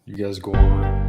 You guys go over it.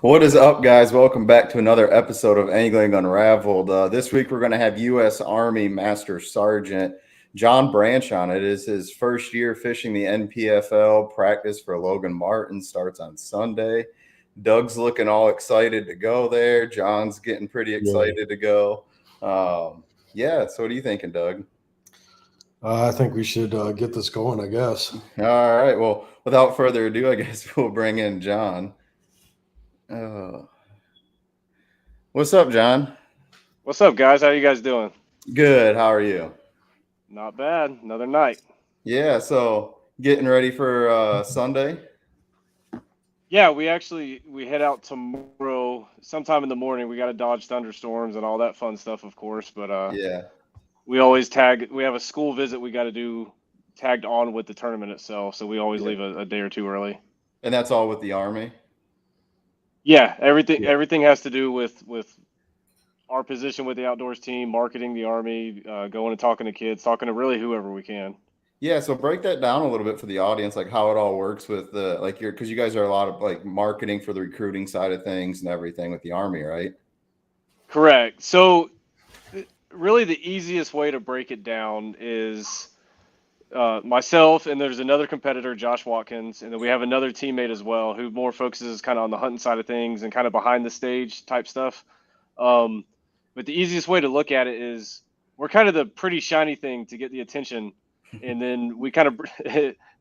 What is up, guys? Welcome back to another episode of Angling Unraveled. This week, we're going to have U.S. Army Master Sergeant John Branch on. It is his first year fishing the NPFL. Practice for Logan Martin starts on Sunday. Doug's looking all excited to go there. John's getting pretty excited to go. So what are you thinking, Doug? I think we should get this going, I guess. All right. Well, without further ado, I guess we'll bring in John. What's up, John? What's up, guys? How you guys doing? Good. How are you? Not bad. Another night. Yeah. So getting ready for Sunday. Yeah, we head out tomorrow sometime in the morning. We got to dodge thunderstorms and all that fun stuff, of course. But yeah, we always tag. We have a school visit we got to do tagged on with the tournament itself, so we always leave a day or two early. And that's all with the Army. Yeah, everything has to do with our position with the outdoors team, marketing the Army, going and talking to kids, talking to really whoever we can. Yeah, so break that down a little bit for the audience, like how it all works with the because you guys are a lot of like marketing for the recruiting side of things and everything with the Army, right? Correct. So really the easiest way to break it down is myself, and there's another competitor, Josh Watkins, and then we have another teammate as well who more focuses kind of on the hunting side of things and kind of behind the stage type stuff. But the easiest way to look at it is we're kind of the pretty shiny thing to get the attention. And then we kind of,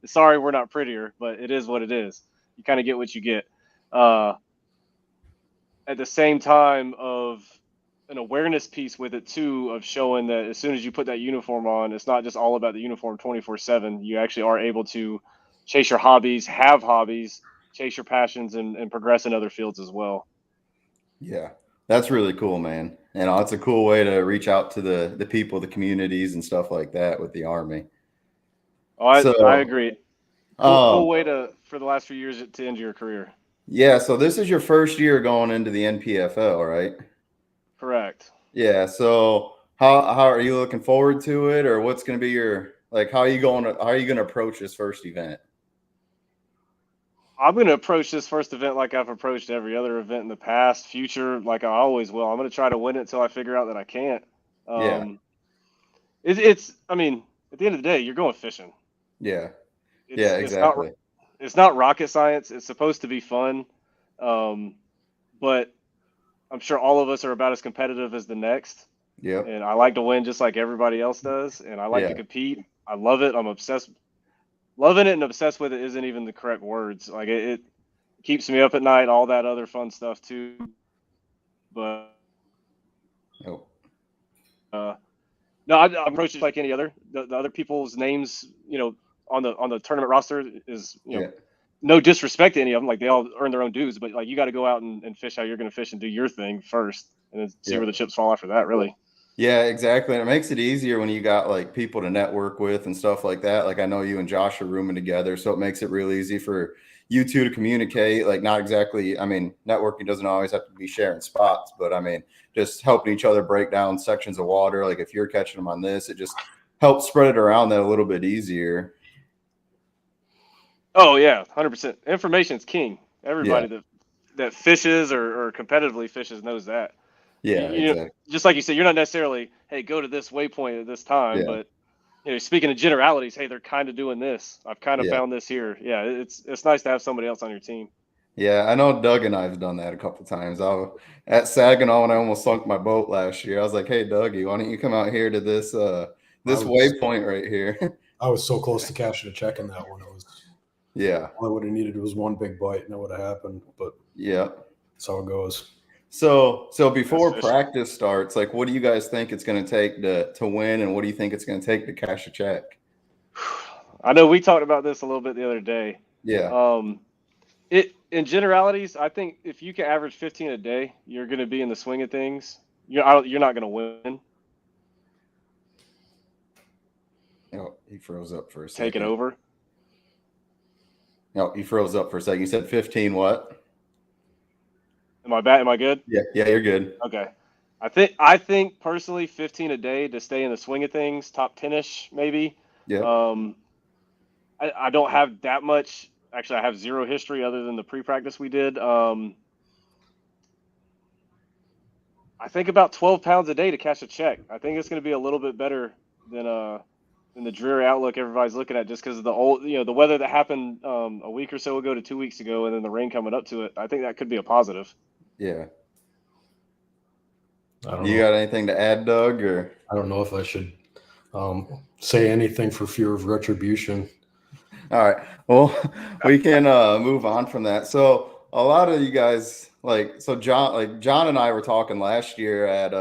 sorry, we're not prettier, but it is what it is. You kind of get what you get. At the same time of an awareness piece with it too, of showing that as soon as you put that uniform on, it's not just all about the uniform 24/7. You actually are able to chase your hobbies, have hobbies, chase your passions, and progress in other fields as well. Yeah, that's really cool, man. And it's a cool way to reach out to the people, the communities and stuff like that with the Army. Oh, I agree. Cool way for the last few years to end your career. Yeah, so this is your first year going into the NPFL, right? Correct. Yeah. So how are you looking forward to it, or what's going to be your how are you going to approach this first event? I'm going to approach this first event like I've approached every other event in the past, future, like I always will. I'm going to try to win it until I figure out that I can't. It's I mean, at the end of the day, you're going fishing. Yeah. Exactly. It's not rocket science. It's supposed to be fun. But I'm sure all of us are about as competitive as the next. Yeah. And I like to win just like everybody else does. And I like to compete. I love it. I'm obsessed. Loving it and obsessed with it isn't even the correct words. Like it keeps me up at night, all that other fun stuff too. But no, I approach it like any other. The other people's names, on the tournament roster is, no disrespect to any of them. Like they all earn their own dues, but like you got to go out and fish how you're going to fish and do your thing first, and then see where the chips fall after that. Really. Yeah, exactly. And it makes it easier when you got like people to network with and stuff like that. Like I know you and Josh are rooming together, so it makes it real easy for you two to communicate. Like not exactly, I mean, networking doesn't always have to be sharing spots, but I mean, just helping each other break down sections of water. Like if you're catching them on this, it just helps spread it around that a little bit easier. Oh yeah, 100%. Information is king. Everybody that fishes or competitively fishes knows that. Yeah, exactly. Just like you said, you're not necessarily, hey, go to this waypoint at this time, but speaking of generalities, hey, they're kind of doing this. I've kind of found this here. Yeah, it's nice to have somebody else on your team. Yeah, I know Doug and I have done that a couple of times. At Saginaw when I almost sunk my boat last year. I was like, hey, Dougie, why don't you come out here to this waypoint right here? I was so close to cashing a check in that one. All I would have needed was one big bite and it would have happened. But that's how it goes. So before practice starts, like, what do you guys think it's going to take to win, and what do you think it's going to take to cash a check? I know we talked about this a little bit the other day. Yeah. In generalities, I think if you can average 15 a day, you're going to be in the swing of things. You're not going to win. Oh, he froze up for a second. Take it over. No, he froze up for a second. You said 15 what? Am I bad? Am I good? Yeah, you're good. Okay. I think personally 15 a day to stay in the swing of things, top 10ish maybe. Yeah. I don't have that much. Actually, I have zero history other than the pre-practice we did. I think about 12 pounds a day to catch a check. I think it's going to be a little bit better than the dreary outlook everybody's looking at, just because of the weather that happened a week or so ago to 2 weeks ago, and then the rain coming up to it. I think that could be a positive. Yeah. I don't You know. got anything to add, Doug? Or I don't know if I should say anything for fear of retribution. all right. Well, we can move on from that. So a lot of you guys, John and I were talking last year at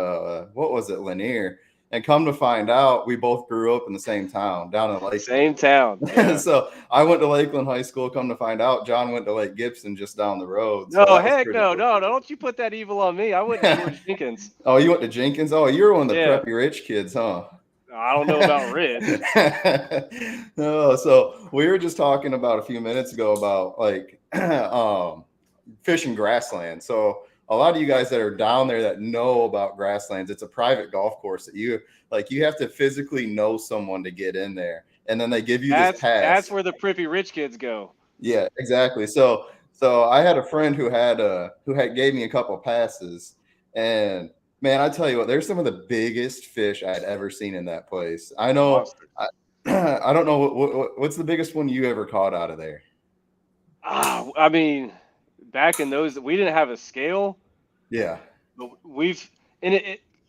what was it, Lanier, and come to find out, we both grew up in the same town, down in Lakeland. Same town. Yeah. So I went to Lakeland High School. Come to find out, John went to Lake Gibson, just down the road. No, So heck no, no! Don't you put that evil on me. I went to George Jenkins. Oh, you went to Jenkins? Oh, you're one of the Yeah. preppy rich kids, huh? I don't know about rich. No, so we were just talking about a few minutes ago about fishing grasslands. So a lot of you guys that are down there that know about grasslands, it's a private golf course that you have to physically know someone to get in there, and then they give you this pass. That's where the preppy rich kids go. Yeah, exactly. So I had a friend who gave me a couple of passes, and man, I tell you what, there's some of the biggest fish I'd ever seen in that place. I know. I don't know what's the biggest one you ever caught out of there. I mean, back in those, we didn't have a scale. Yeah. But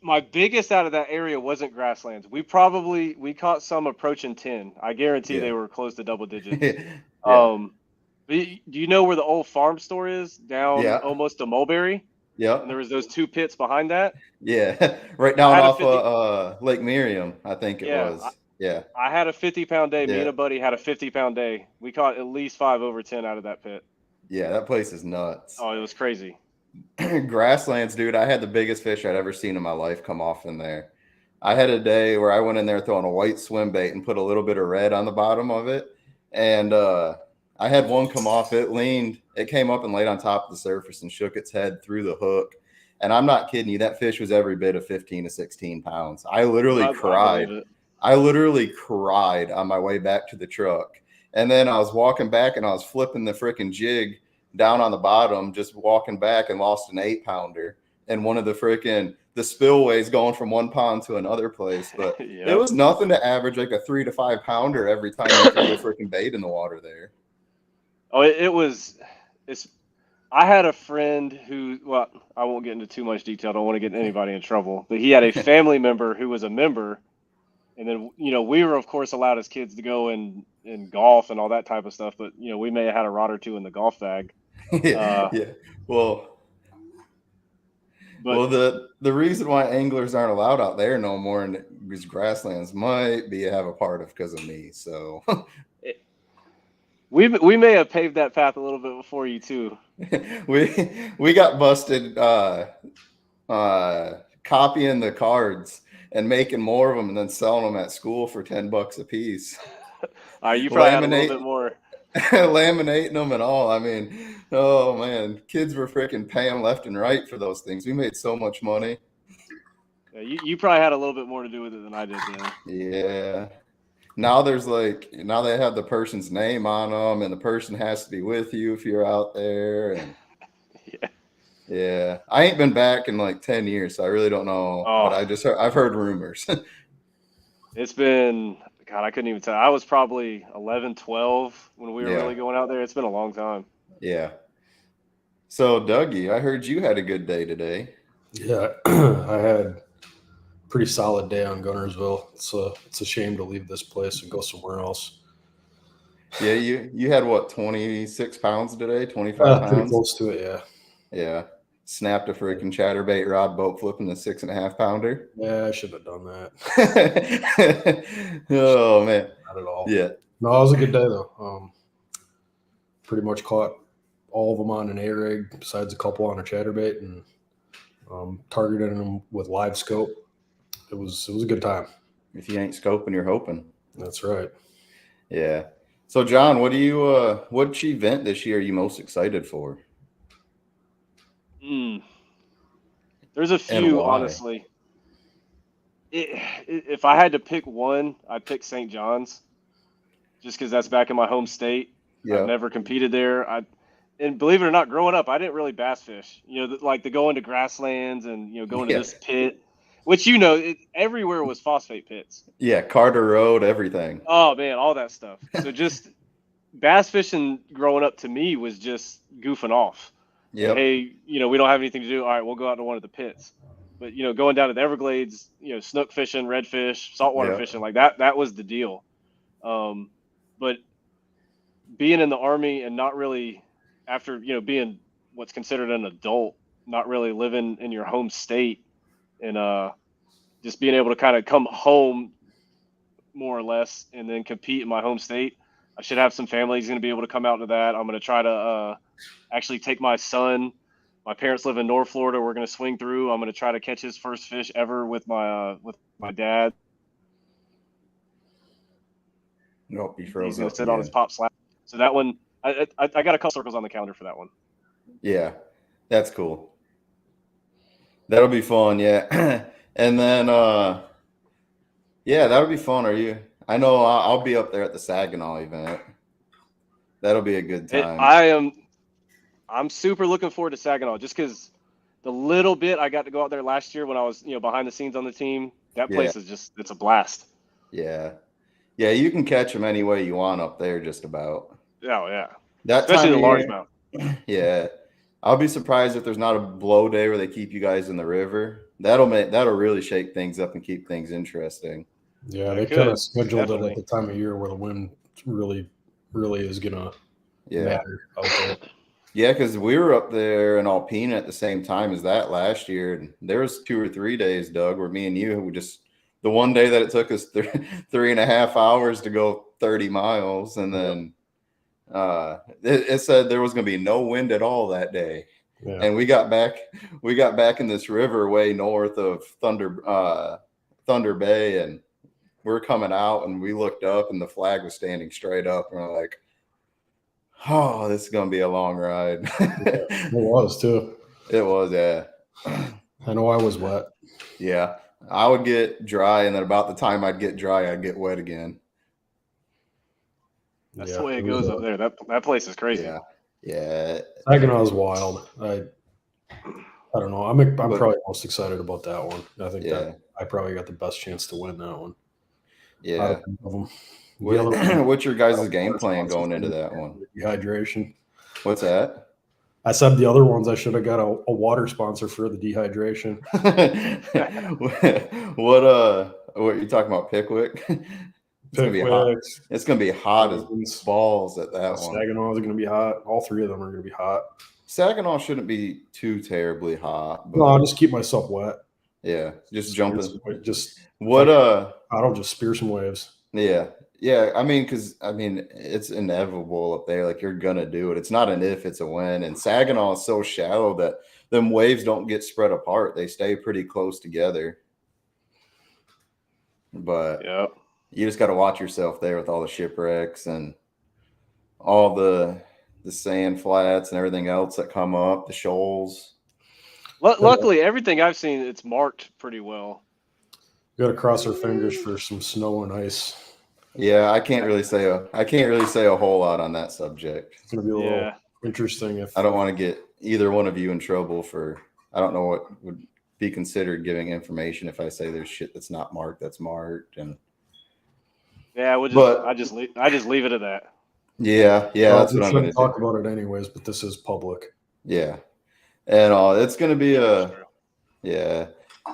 my biggest out of that area wasn't grasslands. We caught some approaching 10. I guarantee they were close to double digits. Yeah. Do you know where the old farm store is? Down almost to Mulberry? Yeah. And there was those two pits behind that? Yeah. Right down off of Lake Miriam, I think it was. Yeah. I had a 50-pound day. Me and a buddy had a 50-pound day. We caught at least 5 over 10 out of that pit. Yeah, that place is nuts. Oh, it was crazy. Grasslands, dude, I had the biggest fish I'd ever seen in my life come off in there. I had a day where I went in there throwing a white swim bait and put a little bit of red on the bottom of it. And I had one come off. It came up and laid on top of the surface and shook its head through the hook. And I'm not kidding you, that fish was every bit of 15 to 16 pounds. I literally cried. I literally cried on my way back to the truck. And then I was walking back and I was flipping the freaking jig down on the bottom, just walking back, and lost an 8-pounder. And one of the spillways going from one pond to another place. But it was nothing to average like a 3 to 5 pounder every time you threw a freaking bait in the water there. Oh, I had a friend who, well, I won't get into too much detail. I don't want to get anybody in trouble. But he had a family member who was a member. And then, we were, of course, allowed as kids to go and golf and all that type of stuff. But, we may have had a rod or two in the golf bag. Yeah. Well, the reason why anglers aren't allowed out there no more in these grasslands might have a part of because of me. So we may have paved that path a little bit before you too. we got busted copying the cards and making more of them and then selling them at school for $10 a piece. You probably had a little bit more. Laminating them and all. I mean, oh man, kids were freaking paying left and right for those things. We made so much money. Yeah, you probably had a little bit more to do with it than I did then. Yeah. Now they have the person's name on them, and the person has to be with you if you're out there. And yeah. I ain't been back in like 10 years, so I really don't know. But I've heard rumors. It's been, God, I couldn't even tell. I was probably 11, 12 when we were really going out there. It's been a long time. Yeah. So, Dougie, I heard you had a good day today. Yeah, I had a pretty solid day on Gunnersville. It's a shame to leave this place and go somewhere else. Yeah, you had what, 26 pounds today? 25 pounds? Pretty close to it, yeah. Yeah. Snapped a freaking chatterbait rod boat flipping the 6.5 pounder. Yeah, I shouldn't have done that. Oh man. Not at all. Yeah. No, it was a good day though. Pretty much caught all of them on an A rig, besides a couple on a chatterbait, and targeting them with live scope. It was a good time. If you ain't scoping, you're hoping. That's right. Yeah. So John, which event this year are you most excited for? There's a few, honestly. If I had to pick one, I'd pick St. John's, just because that's back in my home state. Yeah. I've never competed there. And believe it or not, growing up, I didn't really bass fish. Like the going to grasslands and going to this pit, which everywhere was phosphate pits. Yeah, Carter Road, everything. Oh man, all that stuff. So just bass fishing growing up to me was just goofing off. Yeah. Hey, we don't have anything to do. All right, we'll go out to one of the pits. But going down to the Everglades, snook fishing, redfish, saltwater fishing, like that was the deal. But being in the Army and not really, after being what's considered an adult, not really living in your home state, and just being able to kind of come home more or less and then compete in my home state. I should have some family who's going to be able to come out to that. I'm going to try to actually take my son. My parents live in North Florida. We're going to swing through. I'm going to try to catch his first fish ever with my dad. Nope, he froze. He's going to sit on his pop slap. So that one, I got a couple circles on the calendar for that one. Yeah, that's cool. That'll be fun. Yeah. And then, that'll be fun. I know I'll be up there at the Saginaw event. That'll be a good time. I'm super looking forward to Saginaw, just because the little bit I got to go out there last year when I was, behind the scenes on the team, that place is it's a blast. Yeah. Yeah, you can catch them any way you want up there, just about. Oh, yeah. Especially the largemouth. Yeah. I'll be surprised if there's not a blow day where they keep you guys in the river. That'll really shake things up and keep things interesting. Yeah, they kind of scheduled it at the time of year where the wind really, really is gonna matter out there. Yeah, because we were up there in Alpena at the same time as that last year, and there was 2 or 3 days, Doug, where me and you the one day that it took us 3.5 hours to go 30 miles, and then it said there was going to be no wind at all that day. Yeah. And we got back in this river way north of Thunder Bay, and we're coming out, and we looked up, and the flag was standing straight up, and we're like, oh, this is going to be a long ride. It was too. It was, yeah. I know I was wet. Yeah. I would get dry, and then about the time I'd get dry, I'd get wet again. That's the way it goes up there. That place is crazy. Yeah. Yeah. Saginaw is wild. I don't know. I'm probably most excited about that one. I think that I probably got the best chance to win that one. Yeah. What's your guys' game plan going into that one? Dehydration. What's that? I said the other ones I should have got a water sponsor for the dehydration. What are you talking about, Pickwick? It's gonna be hot. It's gonna be hot as balls at that one. Saginaw is gonna be hot. All three of them are gonna be hot. Saginaw shouldn't be too terribly hot. No, I'll just keep myself wet. Yeah, just jumping. I'll just spear some waves. Yeah. Yeah, I mean, it's inevitable up there. Like, you're gonna do it. It's not an if, it's a when. And Saginaw is so shallow that them waves don't get spread apart. They stay pretty close together. But you just got to watch yourself there with all the shipwrecks and all the sand flats and everything else that come up, the shoals. Luckily, everything I've seen, it's marked pretty well. You got to cross our fingers for some snow and ice. Yeah, I can't really say a whole lot on that subject. It's gonna be a little interesting. If I don't want to get either one of you in trouble for, I don't know what would be considered giving information if I say there's shit that's not marked that's marked, and I just leave it at that. Yeah, that's what I'm going to talk about it anyways. But this is public. Yeah, and it's going to be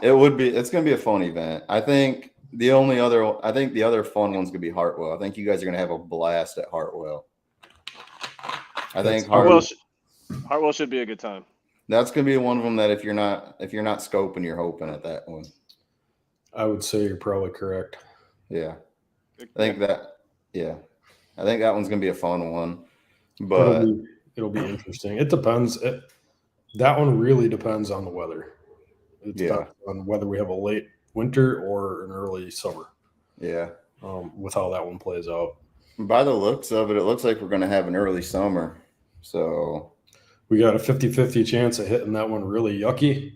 it's going to be a fun event. I think the other fun one's going to be Hartwell. I think you guys are going to have a blast at Hartwell. I think Hartwell should be a good time. That's going to be one of them that if you're not scoping, you're hoping at that one. I would say you're probably correct. Yeah. I think that one's going to be a fun one. But it'll be interesting. It depends. That one really depends on the weather. It depends on whether we have a late winter or an early summer. Yeah. With how that one plays out. By the looks of it, it looks like we're going to have an early summer. So we got a 50-50 chance of hitting that one really yucky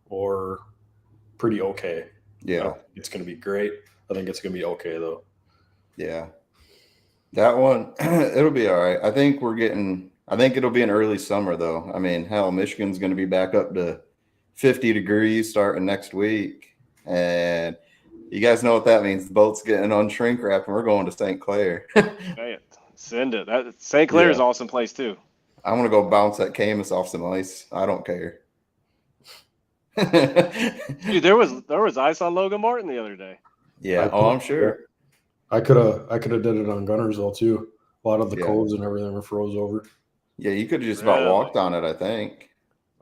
or pretty okay. Yeah. I don't think it's going to be great. I think it's going to be okay, though. Yeah. That one, it'll be all right. I think it'll be an early summer, though. I mean, hell, Michigan's going to be back up to 50 degrees starting next week. And you guys know what that means. The boat's getting on shrink wrap, and we're going to St. Clair. Man, send it. St. Clair is an awesome place, too. I'm going to go bounce that Camus off some ice. I don't care. Dude, there was ice on Logan Martin the other day. Yeah. I'm sure. I could have did it on Gunnersville too. A lot of the coves and everything were froze over. Yeah, you could have just about walked on it, I think.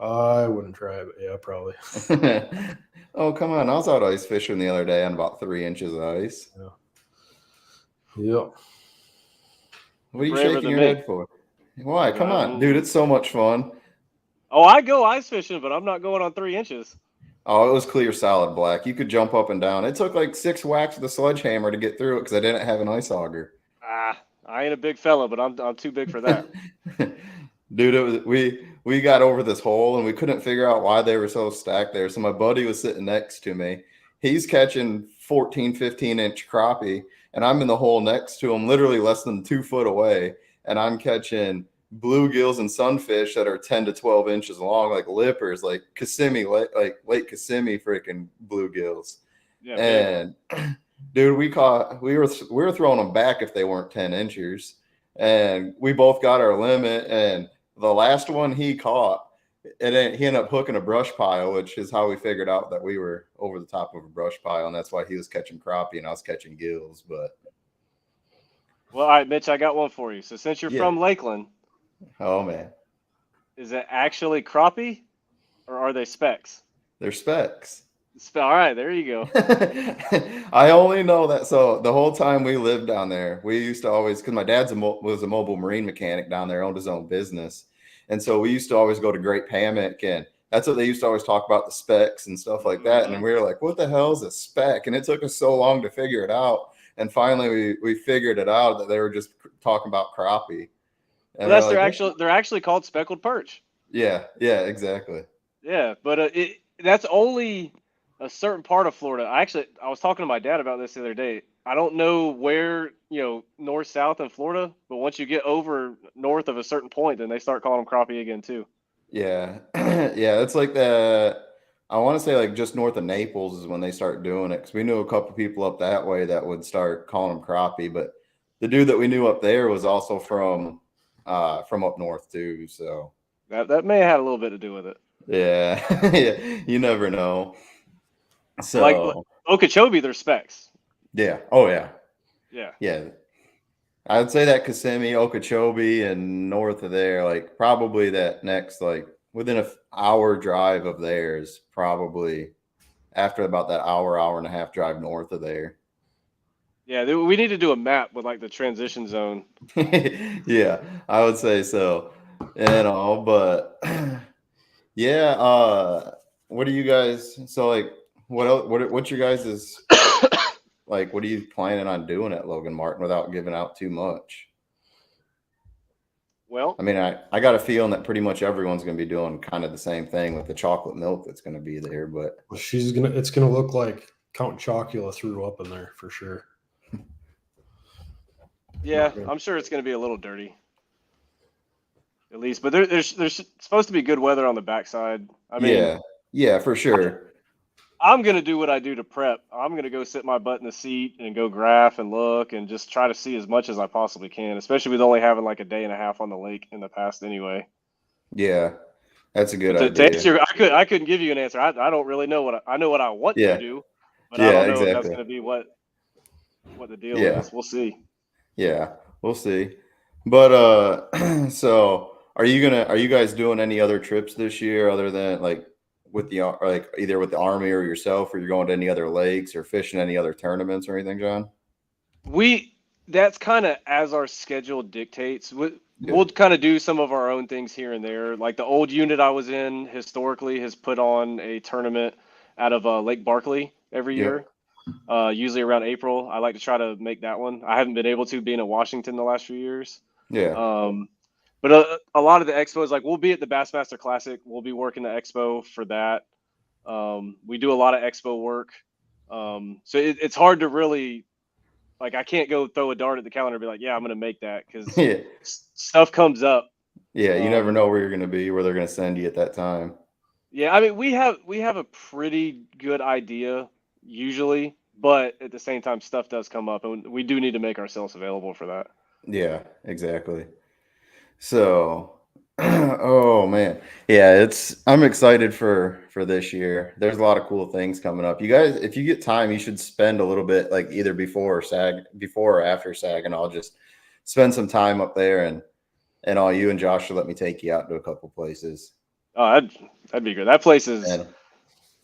I wouldn't try it, but yeah, probably. Oh, come on. I was out ice fishing the other day on about 3 inches of ice. Yeah. What are you shaking your head for? Why? Come on, dude. It's so much fun. Oh, I go ice fishing, but I'm not going on 3 inches. Oh, it was clear, solid black. You could jump up and down. It took like 6 whacks with a sledgehammer to get through it because I didn't have an ice auger. I ain't a big fella, but I'm too big for that. Dude, we got over this hole and we couldn't figure out why they were so stacked there. So my buddy was sitting next to me. He's catching 14, 15-inch crappie, and I'm in the hole next to him, literally less than 2 foot away, and I'm catching bluegills and sunfish that are 10 to 12 inches long, like lippers, like Kissimmee, like Lake Kissimmee freaking bluegills. Yeah, and dude, we were throwing them back if they weren't 10 inchers, and we both got our limit. And the last one he caught, he ended up hooking a brush pile, which is how we figured out that we were over the top of a brush pile, and that's why he was catching crappie and I was catching gills. But well, all right, Mitch, I got one for you. So since you're from Lakeland. Oh, man. Is it actually crappie or are they specks? They're specks. All right, there you go. I only know that. So the whole time we lived down there, we used to always, because my dad's was a mobile marine mechanic down there, owned his own business. And so we used to always go to Great Hammock, and that's what they used to always talk about, the specs and stuff like that. And we were like, what the hell is a spec? And it took us so long to figure it out. And finally we figured it out that they were just talking about crappie. And well, they're actually called speckled perch. Yeah, exactly. Yeah, but that's only a certain part of Florida. I was talking to my dad about this the other day. I don't know where, north, south in Florida, but once you get over north of a certain point, then they start calling them crappie again too. Yeah. Yeah, it's like I want to say like just north of Naples is when they start doing it, because we knew a couple people up that way that would start calling them crappie. But the dude that we knew up there was also from up north too, so that may have had a little bit to do with it. Yeah. Yeah, you never know. So like Okeechobee, they're specs. Yeah. Oh yeah. Yeah. I'd say that Kissimmee, Okeechobee, and north of there, like probably that next, like within an hour drive of theirs, probably after about that hour and a half drive north of there. Yeah, we need to do a map with like the transition zone. Yeah, I would say so. But yeah, what are you guys? So like, what's your guys' like? What are you planning on doing at Logan Martin without giving out too much? Well, I mean, I got a feeling that pretty much everyone's going to be doing kind of the same thing with the chocolate milk that's going to be there. But it's going to look like Count Chocula threw up in there for sure. Yeah, I'm sure it's going to be a little dirty, at least. But there's supposed to be good weather on the backside. I mean, yeah, for sure. I'm going to do what I do to prep. I'm going to go sit my butt in the seat and go graph and look and just try to see as much as I possibly can, especially with only having like a day and a half on the lake in the past anyway. Yeah, that's a good idea. I couldn't give you an answer. I don't really know I know what I want to do, but I don't know if that's going to be what the deal is. We'll see. Yeah, we'll see. But so are you guys doing any other trips this year other than like with either with the Army or yourself, or you're going to any other lakes or fishing any other tournaments or anything, John? That's kind of as our schedule dictates. we'll kind of do some of our own things here and there. Like the old unit I was in historically has put on a tournament out of Lake Barkley every year, usually around April. I like to try to make that one. I haven't been able to, being in Washington the last few years. Yeah. But a lot of the expos, like we'll be at the Bassmaster Classic. We'll be working the expo for that. We do a lot of expo work. So it's hard to really, like, I can't go throw a dart at the calendar and be like, yeah, I'm going to make that, because Yeah. stuff comes up. Yeah, you never know where you're going to be, where they're going to send you at that time. Yeah, I mean, we have a pretty good idea usually, but at the same time, stuff does come up, and we do need to make ourselves available for that. Yeah, exactly. So, oh man, yeah, I'm excited for this year. There's a lot of cool things coming up. You guys, if you get time, you should spend a little bit, like either before or after SAG, and I'll just spend some time up there, and all you and Josh should let me take you out to a couple places. Oh, that'd be good. That place is.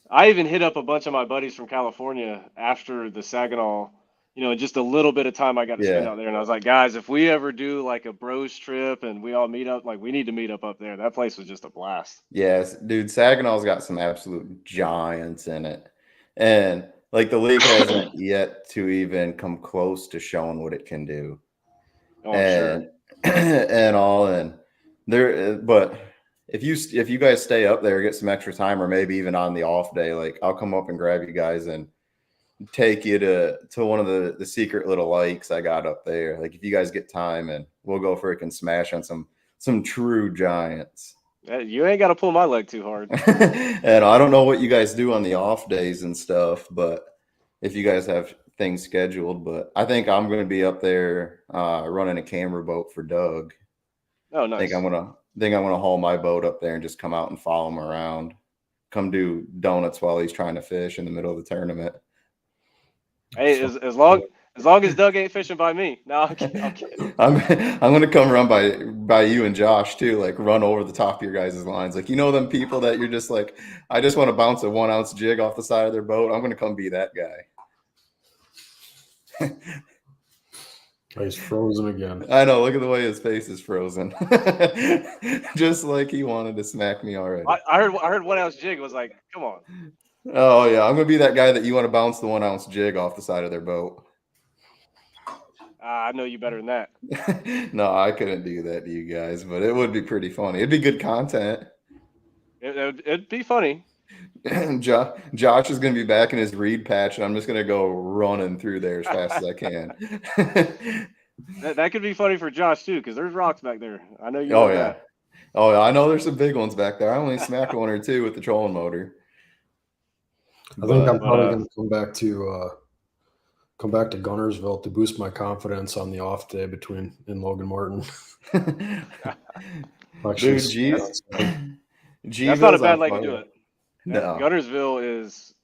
I even hit up a bunch of my buddies from California after the Saginaw, just a little bit of time I got to spend out there. And I was like, guys, if we ever do like a bros trip and we all meet up, like we need to meet up there. That place was just a blast. Yes, dude, Saginaw's got some absolute giants in it. And like the league hasn't yet to even come close to showing what it can do. Oh, I'm sure. And there, but if you guys stay up there, get some extra time, or maybe even on the off day, like I'll come up and grab you guys and take you to one of the secret little lakes I got up there. Like if you guys get time, and we'll go freaking smash on some true giants. You ain't got to pull my leg too hard. And I don't know what you guys do on the off days and stuff, but if you guys have things scheduled, but I think I'm going to be up there running a camera boat for Doug. Oh, nice. I think I'm gonna haul my boat up there and just come out and follow him around. Come do donuts while he's trying to fish in the middle of the tournament. Hey, as long as Doug ain't fishing by me. No, I'm kidding. I'm gonna come run by you and Josh too, like run over the top of your guys' lines. Like, them people that you're just like, I just want to bounce a 1 ounce jig off the side of their boat. I'm gonna come be that guy. He's frozen again. I know. Look at the way his face is frozen. Just like he wanted to smack me already. I heard 1 ounce jig. Was like, come on. Oh yeah, I'm gonna be that guy that you want to bounce the 1 ounce jig off the side of their boat. I know you better than that. No, I couldn't do that to you guys, but it would be pretty funny. It'd be good content. It'd be funny. Josh is going to be back in his reed patch, and I'm just going to go running through there as fast as I can. That could be funny for Josh too, because there's rocks back there. I know you. Oh yeah. That. Oh yeah, I know there's some big ones back there. I only smacked one or two with the trolling motor. I think I'm probably going to come back to Gunnersville to boost my confidence on the off day in Logan Martin. Dude, geez. That's not a bad way to do it. No. Gunnersville is.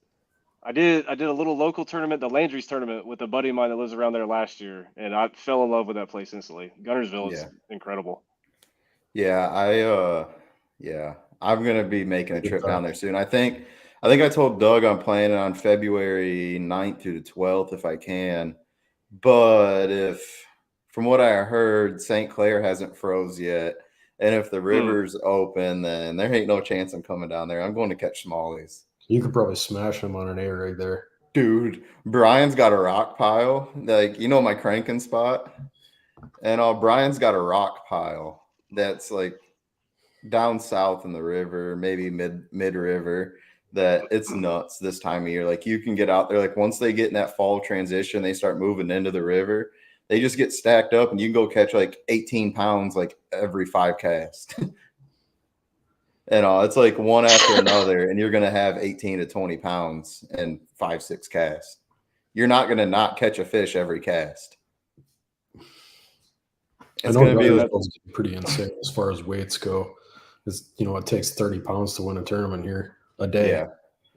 I did a little local tournament, the Landry's tournament, with a buddy of mine that lives around there last year, and I fell in love with that place instantly. Gunnersville is incredible. Yeah, I'm gonna be making a trip down there soon. I think I told Doug I'm planning on February 9th through the 12th if I can. But if, from what I heard, St. Clair hasn't froze yet, and if the river's open, then there ain't no chance I'm coming down there. I'm going to catch smallies. You could probably smash him on an A right there. Dude, Brian's got a rock pile. Like, my cranking spot? And Brian's got a rock pile that's like down south in the river, maybe mid river, that it's nuts this time of year. Like, you can get out there, like once they get in that fall transition, they start moving into the river. They just get stacked up, and you can go catch like 18 pounds like every 5 casts. And it's like one after another, and you're going to have 18 to 20 pounds in 5-6 casts. You're not going to not catch a fish every cast. It's going to be pretty insane as far as weights go. It's, it takes 30 pounds to win a tournament here a day. Yeah.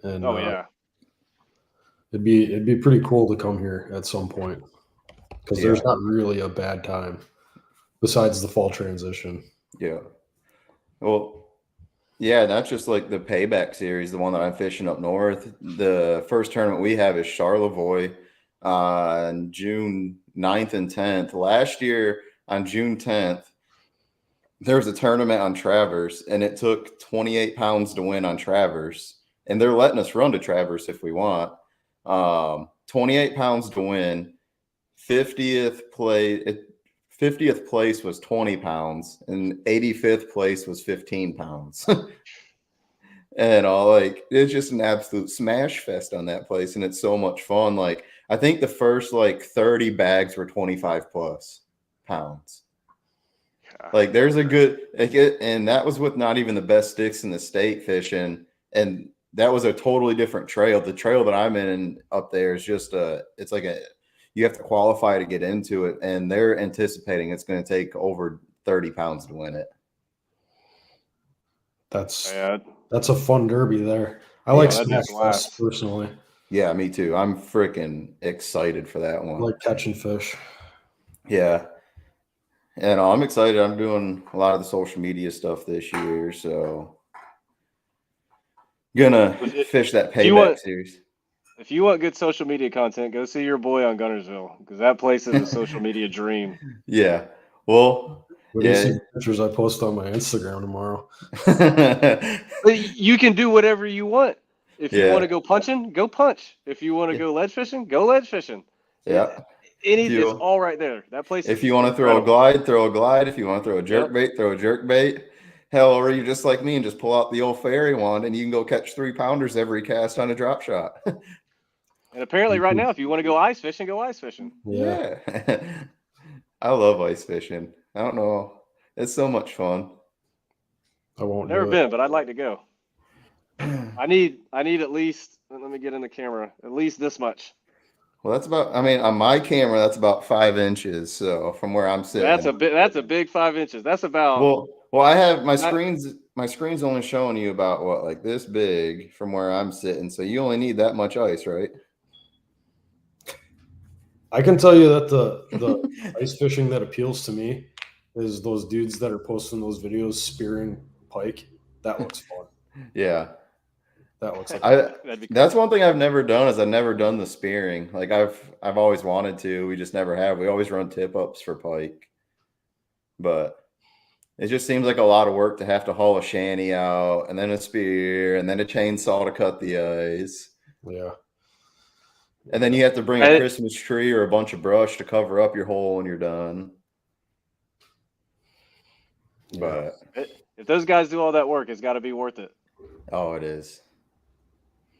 And yeah. It'd be pretty cool to come here at some point, because there's not really a bad time besides the fall transition. Yeah. Well, yeah, that's just like the payback series, the one that I'm fishing up north. The first tournament we have is Charlevoix on June 9th and 10th. Last year on June 10th, there was a tournament on Traverse, and it took 28 pounds to win on Traverse, and they're letting us run to Traverse if we want. 28 pounds to win. 50th place was 20 pounds, and 85th place was 15 pounds. And all, like, it's just an absolute smash fest on that place, and it's so much fun. Like, I think the first like 30 bags were 25 plus pounds. Like, there's a good, and that was with not even the best sticks in the state fishing, and that was a totally different trail. The trail that I'm in up there is just it's like you have to qualify to get into it, and they're anticipating it's going to take over 30 pounds to win it. That's a fun derby there. I like Smash Fest personally. Yeah, me too. I'm freaking excited for that one. I like catching fish. Yeah. And I'm excited. I'm doing a lot of the social media stuff this year, so gonna fish that payback series. If you want good social media content, go see your boy on Gunnersville, because that place is a social media dream. Yeah. Well, what do you see pictures I post on my Instagram tomorrow? You can do whatever you want. If you want to go punching, go punch. If you want to go ledge fishing, go ledge fishing. Yeah. It's all right there. That place. If you want to throw a glide, throw a glide. If you want to throw a jerk bait, throw a jerk bait. Hell, or you're just like me and just pull out the old fairy wand and you can go catch 3-pounders every cast on a drop shot. And apparently right now, if you want to go ice fishing, go ice fishing. Yeah. I love ice fishing. I don't know. It's so much fun. I won't. Never been, but I'd like to go. I need at least, let me get in the camera, at least this much. Well, that's about, I mean, on my camera, that's about 5 inches. So from where I'm sitting. That's a big 5 inches. That's about. Well, I have my screen's only showing you about what, like this big from where I'm sitting. So you only need that much ice, right? I can tell you that the ice fishing that appeals to me is those dudes that are posting those videos spearing pike. That looks fun. Yeah. That looks like that's one thing I've never done is I've never done the spearing. Like I've always wanted to. We just never have. We always run tip ups for pike. But it just seems like a lot of work to have to haul a shanty out and then a spear and then a chainsaw to cut the ice. Yeah. And then you have to bring a Christmas tree or a bunch of brush to cover up your hole when you're done. But if those guys do all that work, it's got to be worth it. Oh, it is.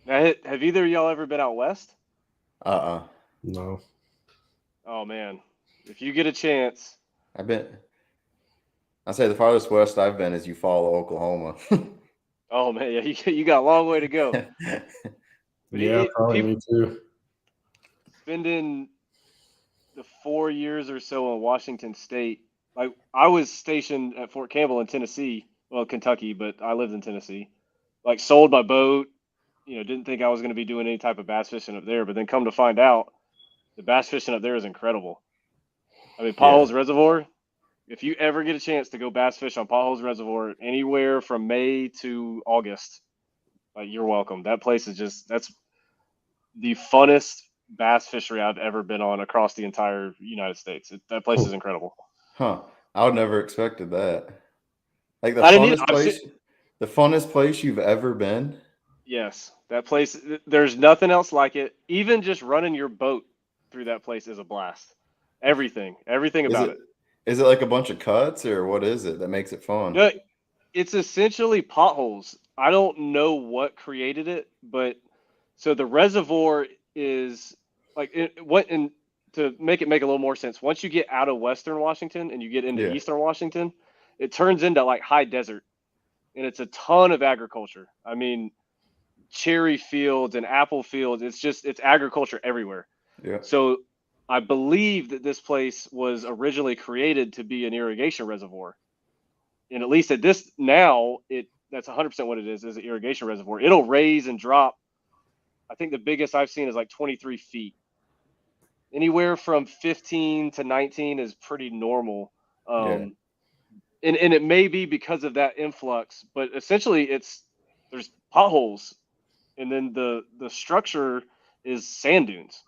Now, have either of y'all ever been out west? No. Oh man, if you get a chance. I'd say the farthest west I've been is Eufaula, Oklahoma. Oh man, yeah, you got a long way to go. Yeah, probably me too. Spending the 4 years or so in Washington State, like I was stationed at Fort Campbell in Tennessee, well, Kentucky, but I lived in Tennessee. Like sold my boat, didn't think I was going to be doing any type of bass fishing up there, but then come to find out, the bass fishing up there is incredible. I mean, Potholes Reservoir. If you ever get a chance to go bass fish on Potholes Reservoir anywhere from May to August, you're welcome. That place is that's the funnest bass fishery I've ever been on across the entire United States. That place is incredible. Huh. I would never expected that. Like the funnest place you've ever been? Yes. That place, there's nothing else like it. Even just running your boat through that place is a blast. Everything about it. Is it like a bunch of cuts or what is it that makes it fun? No, it's essentially potholes. I don't know what created it, but so the reservoir is to make a little more sense. Once you get out of Western Washington and you get into Eastern Washington, it turns into like high desert, and it's a ton of agriculture. I mean, cherry fields and apple fields. It's agriculture everywhere. Yeah. So I believe that this place was originally created to be an irrigation reservoir. And at least at this now, that's 100% what it is an irrigation reservoir. It'll raise and drop. I think the biggest I've seen is like 23 feet. Anywhere from 15 to 19 is pretty normal. And it may be because of that influx, but essentially there's potholes, and then the structure is sand dunes.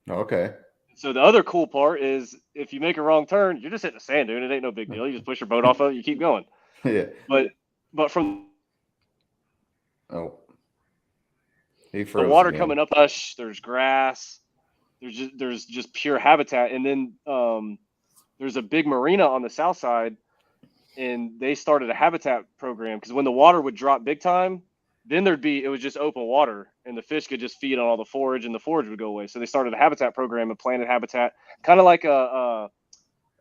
Okay. So the other cool part is if you make a wrong turn, you're just hitting a sand dune. It ain't no big deal. You just push your boat off of it, you keep going. Yeah. But from Oh. the water coming up, there's grass, there's just pure habitat, and then there's a big marina on the south side, and they started a habitat program because when the water would drop big time, then it was just open water, and the fish could just feed on all the forage, and the forage would go away. So they started a habitat program and planted habitat, kind of like a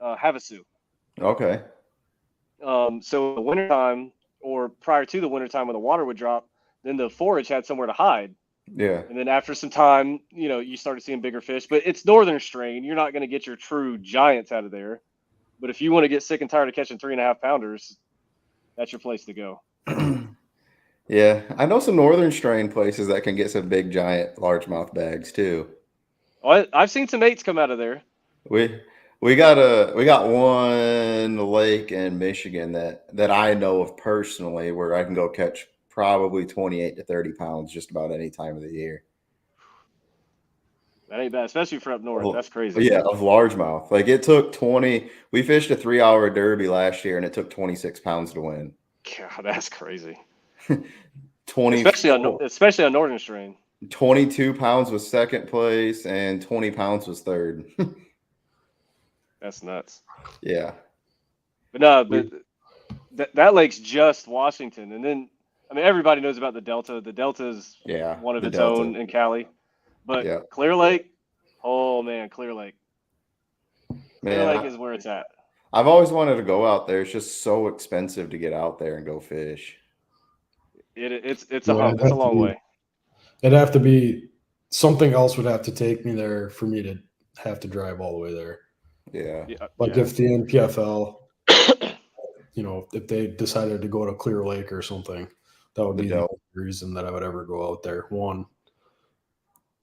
havasu. Okay. So in the wintertime, or prior to the wintertime when the water would drop, then the forage had somewhere to hide. Yeah. And then after some time, you started seeing bigger fish. But it's northern strain. You're not going to get your true giants out of there. But if you want to get sick and tired of catching 3.5 pounders, that's your place to go. Yeah, I know some northern strain places that can get some big giant largemouth bags too. Oh, I've seen some 8s come out of there. We got one lake in Michigan that I know of personally where I can go catch probably 28 to 30 pounds just about any time of the year. That ain't bad, especially for up north. That's crazy. Yeah, of largemouth. Like it took 20. We fished a 3-hour derby last year, and it took 26 pounds to win. God, that's crazy. 20, especially on northern strain. 22 pounds was second place, and 20 pounds was third. That's nuts. Yeah. But no, that lake's just Washington, and then everybody knows about the Delta. The Delta is one of its own in Cali. But Clear Lake, oh man, Clear Lake. Clear Lake is where it's at. I've always wanted to go out there. It's just so expensive to get out there and go fish. It's a hump. It's a long way. It'd have to be something else would have to take me there for me to have to drive all the way there. Yeah. Like if the NPFL, if they decided to go to Clear Lake or something, that would be the only reason that I would ever go out there. One,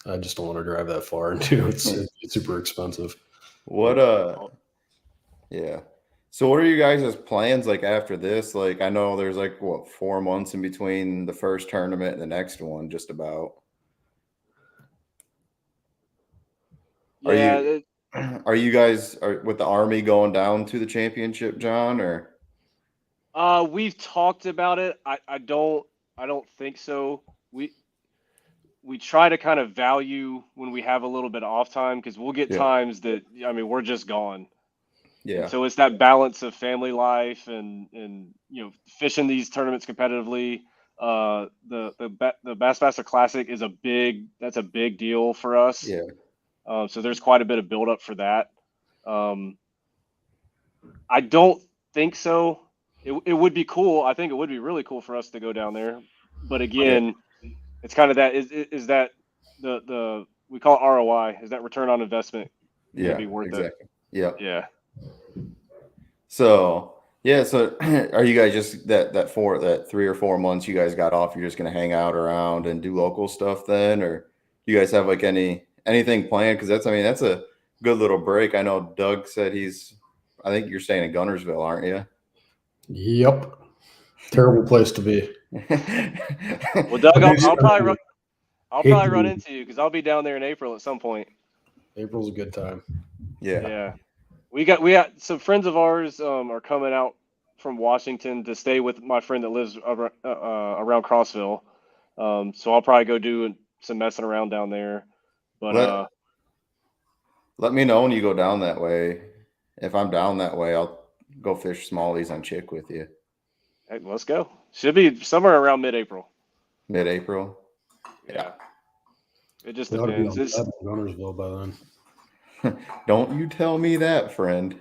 I just don't want to drive that far, and two, it's super expensive. Yeah. So what are you guys' plans like after this? Like I know there's 4 months in between the first tournament and the next one, just about. Yeah. Are you guys with the Army going down to the championship, John, or? We've talked about it. I don't think so. We try to kind of value when we have a little bit of off time because we'll get times that we're just gone. Yeah. And so it's that balance of family life and fishing these tournaments competitively. The Bassmaster Classic is a big deal for us. Yeah. So there's quite a bit of build up for that. I don't think so. It would be cool. I think it would be really cool for us to go down there. But again, it's kind of that is that the we call it ROI. Is that return on investment? Yeah, be worth exactly. it. Yeah. Yeah. So are you guys just that 3 or 4 months you guys got off? You're just gonna hang out around and do local stuff then, or do you guys have anything planned? Because that's a good little break. I know Doug said I think you're staying in Gunnersville, aren't you? Yep. Terrible place to be. Well, Doug, I'll probably run into you because I'll be down there in April at some point. April's a good time. Yeah. We got some friends of ours are coming out from Washington to stay with my friend that lives around Crossville. So I'll probably go do some messing around down there. But let me know when you go down that way. If I'm down that way, I'll go fish smallies on Chick with you. Hey, let's go. Should be somewhere around mid-April. Mid-April? Yeah. It just depends. It's Gunnersville by then. Don't you tell me that, friend.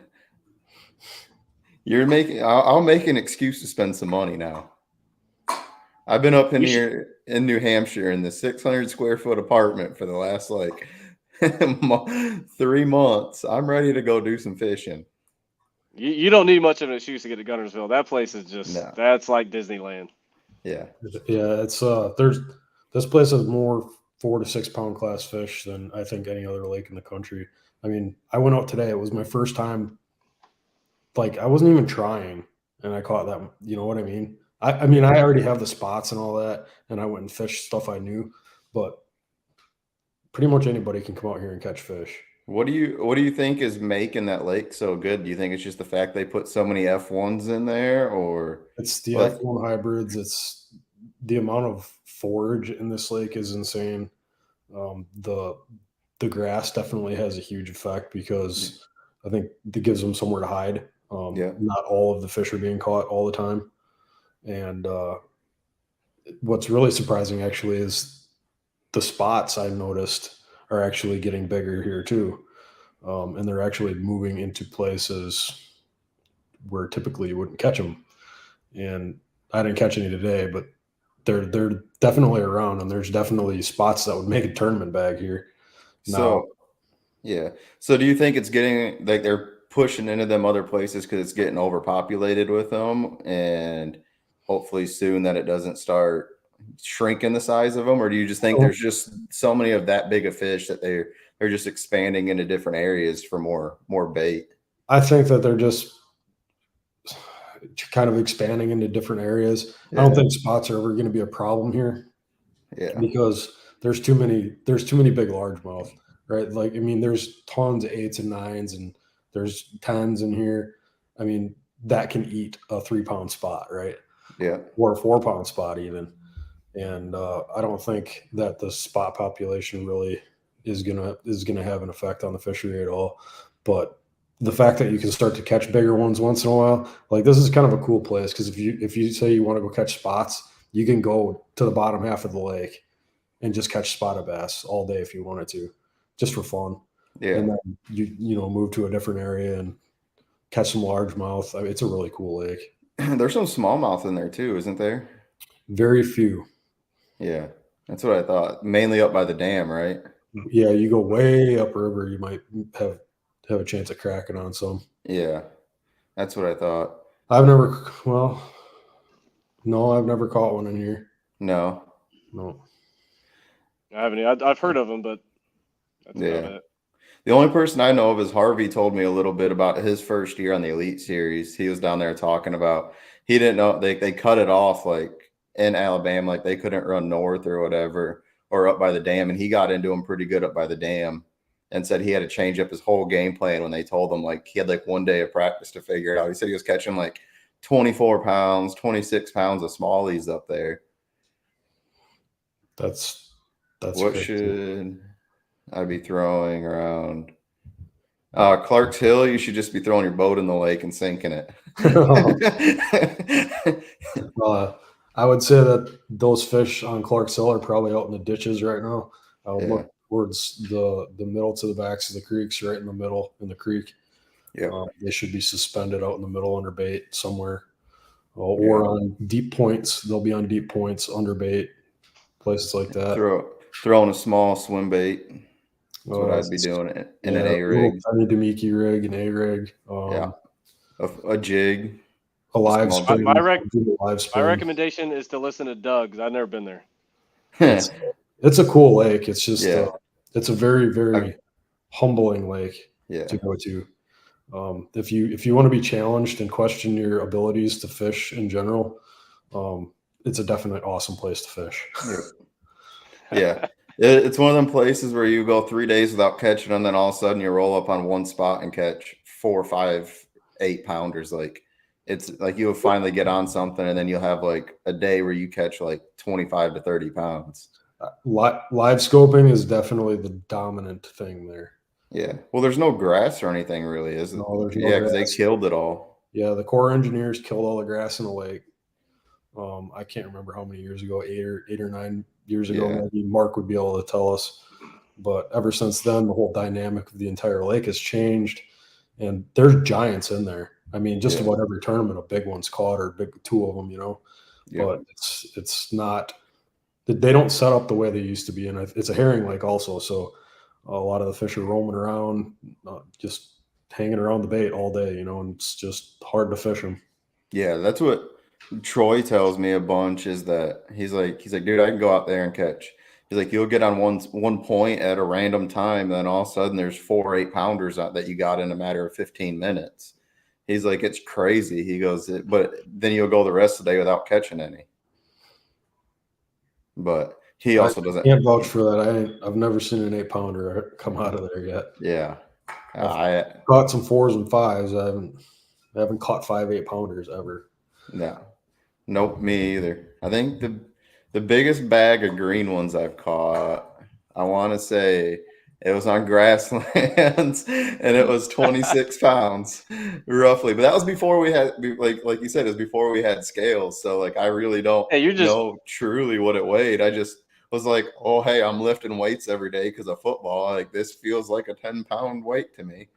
I'll make an excuse to spend some money now. I've been up in here in New Hampshire in the 600 square foot apartment for the last 3 months. I'm ready to go do some fishing. You don't need much of an excuse to get to Gunnersville. That place is that's like Disneyland. Yeah. Yeah, it's this place has more 4 to 6 pound class fish than I think any other lake in the country. I went out today. It was my first time. I wasn't even trying, and I caught that. You know what I mean? I already have the spots and all that, and I went and fished stuff I knew. But pretty much anybody can come out here and catch fish. What do you think is making that lake so good? Do you think it's just the fact they put so many F1s in there, or It's the like F1 hybrids. It's the amount of forage in this lake is insane. The grass definitely has a huge effect because I think it gives them somewhere to hide. yeah. Not all of the fish are being caught all the time, and what's really surprising actually is the spots I noticed are actually getting bigger here too, and they're actually moving into places where typically you wouldn't catch them. And I didn't catch any today, but they're definitely around, and there's definitely spots that would make a tournament bag here. Now, So yeah. So do you think it's getting like they're pushing into them other places because it's getting overpopulated with them, and hopefully soon that it doesn't start shrinking the size of them, or do you just think there's just so many of that big a fish that they're just expanding into different areas for more bait? I think that they're just kind of expanding into different areas. I don't Yeah. think spots are ever going to be a problem here Yeah. because there's too many big largemouth, right? Like I mean, there's tons of 8s and 9s, and there's 10s in here. I mean, that can eat a 3-pound spot, right? Yeah. Or a 4-pound spot even. And I don't think that the spot population really is gonna have an effect on the fishery at all. But the fact that you can start to catch bigger ones once in a while, like this is kind of a cool place because if you say you want to go catch spots, you can go to the bottom half of the lake and just catch spotted bass all day if you wanted to, just for fun. Yeah. And then you move to a different area and catch some largemouth. I mean, it's a really cool lake. There's some smallmouth in there too, isn't there? Very few. Yeah. That's what I thought. Mainly up by the dam, right? Yeah, you go way upriver, you might have a chance of cracking on some. Yeah. That's what I thought. Well, no, I've never caught one in here. No. No. I haven't. I've heard of them, but that's about Yeah. it. The only person I know of is Harvey told me a little bit about his first year on the Elite Series. He was down there talking about he didn't know they cut it off like in Alabama, like they couldn't run north or whatever, or up by the dam. And he got into them pretty good up by the dam and said he had to change up his whole game plan when they told him like he had like one day of practice to figure it out. He said he was catching like 24 pounds, 26 pounds of smallies up there. That's What crazy. should I be throwing around? Clark's Hill, you should just be throwing your boat in the lake and sinking it. I would say that those fish on Clark's Hill are probably out in the ditches right now. I would Yeah. look towards the middle to the backs of the creeks, right in the middle in the creek. Yeah. They should be suspended out in the middle under bait somewhere, or on deep points. They'll be on deep points under bait, places like that. Throwing a small swim bait. That's what I'd be It's- doing in yeah, an A little rig. tiny Demiki rig, an A rig, Yeah. A jig. a live small spin. My live spin. recommendation is to listen to Doug, 'cause I've never been there. It's a cool lake. It's just Yeah. it's a very very humbling lake Yeah. to go to. If you want to be challenged and question your abilities to fish in general, it's a definite awesome place to fish. Yeah. It's one of them places where you go 3 days without catching them, then all of a sudden you roll up on one spot and catch 4, 5, 8-pounders. Like it's like you'll finally get on something, and then you'll have like a day where you catch like 25 to 30 pounds. Live scoping is definitely the dominant thing there. Yeah. Well, there's no grass or anything really, is it? No, there's no Yeah, because they grass. killed it all. Yeah, the Corps engineers killed all the grass in the lake. I can't remember how many years ago, 8 or 9 years ago, Yeah. maybe Mark would be able to tell us. But ever since then, the whole dynamic of the entire lake has changed, and there's giants in there. I mean, just Yeah. about every tournament, a big one's caught, or big two of them, Yeah. But it's not. They don't set up the way they used to be, and it's a herring lake also. So a lot of the fish are roaming around, just hanging around the bait all day, and it's just hard to fish them. Yeah, that's what Troy tells me a bunch is that he's like, dude, I can go out there and catch. He's like, you'll get on one point at a random time, and then all of a sudden there's 4 8-pounders out that you got in a matter of 15 minutes. He's like, it's crazy. He goes, but then you'll go the rest of the day without catching any. But He also I doesn't. can't vouch for that. I've never seen an 8-pounder come out of there yet. Yeah. I've caught some 4s and 5s. I haven't caught 5 8-pounders ever. No. Nope, me either. I think the biggest bag of green ones I've caught, I want to say it was on grasslands, and it was 26 pounds roughly. But that was before we had, like you said, it was before we had scales. So like I really don't Hey, you're just know truly what it weighed. I just was like, oh hey, I'm lifting weights every day because of football. Like this feels like a 10-pound weight to me.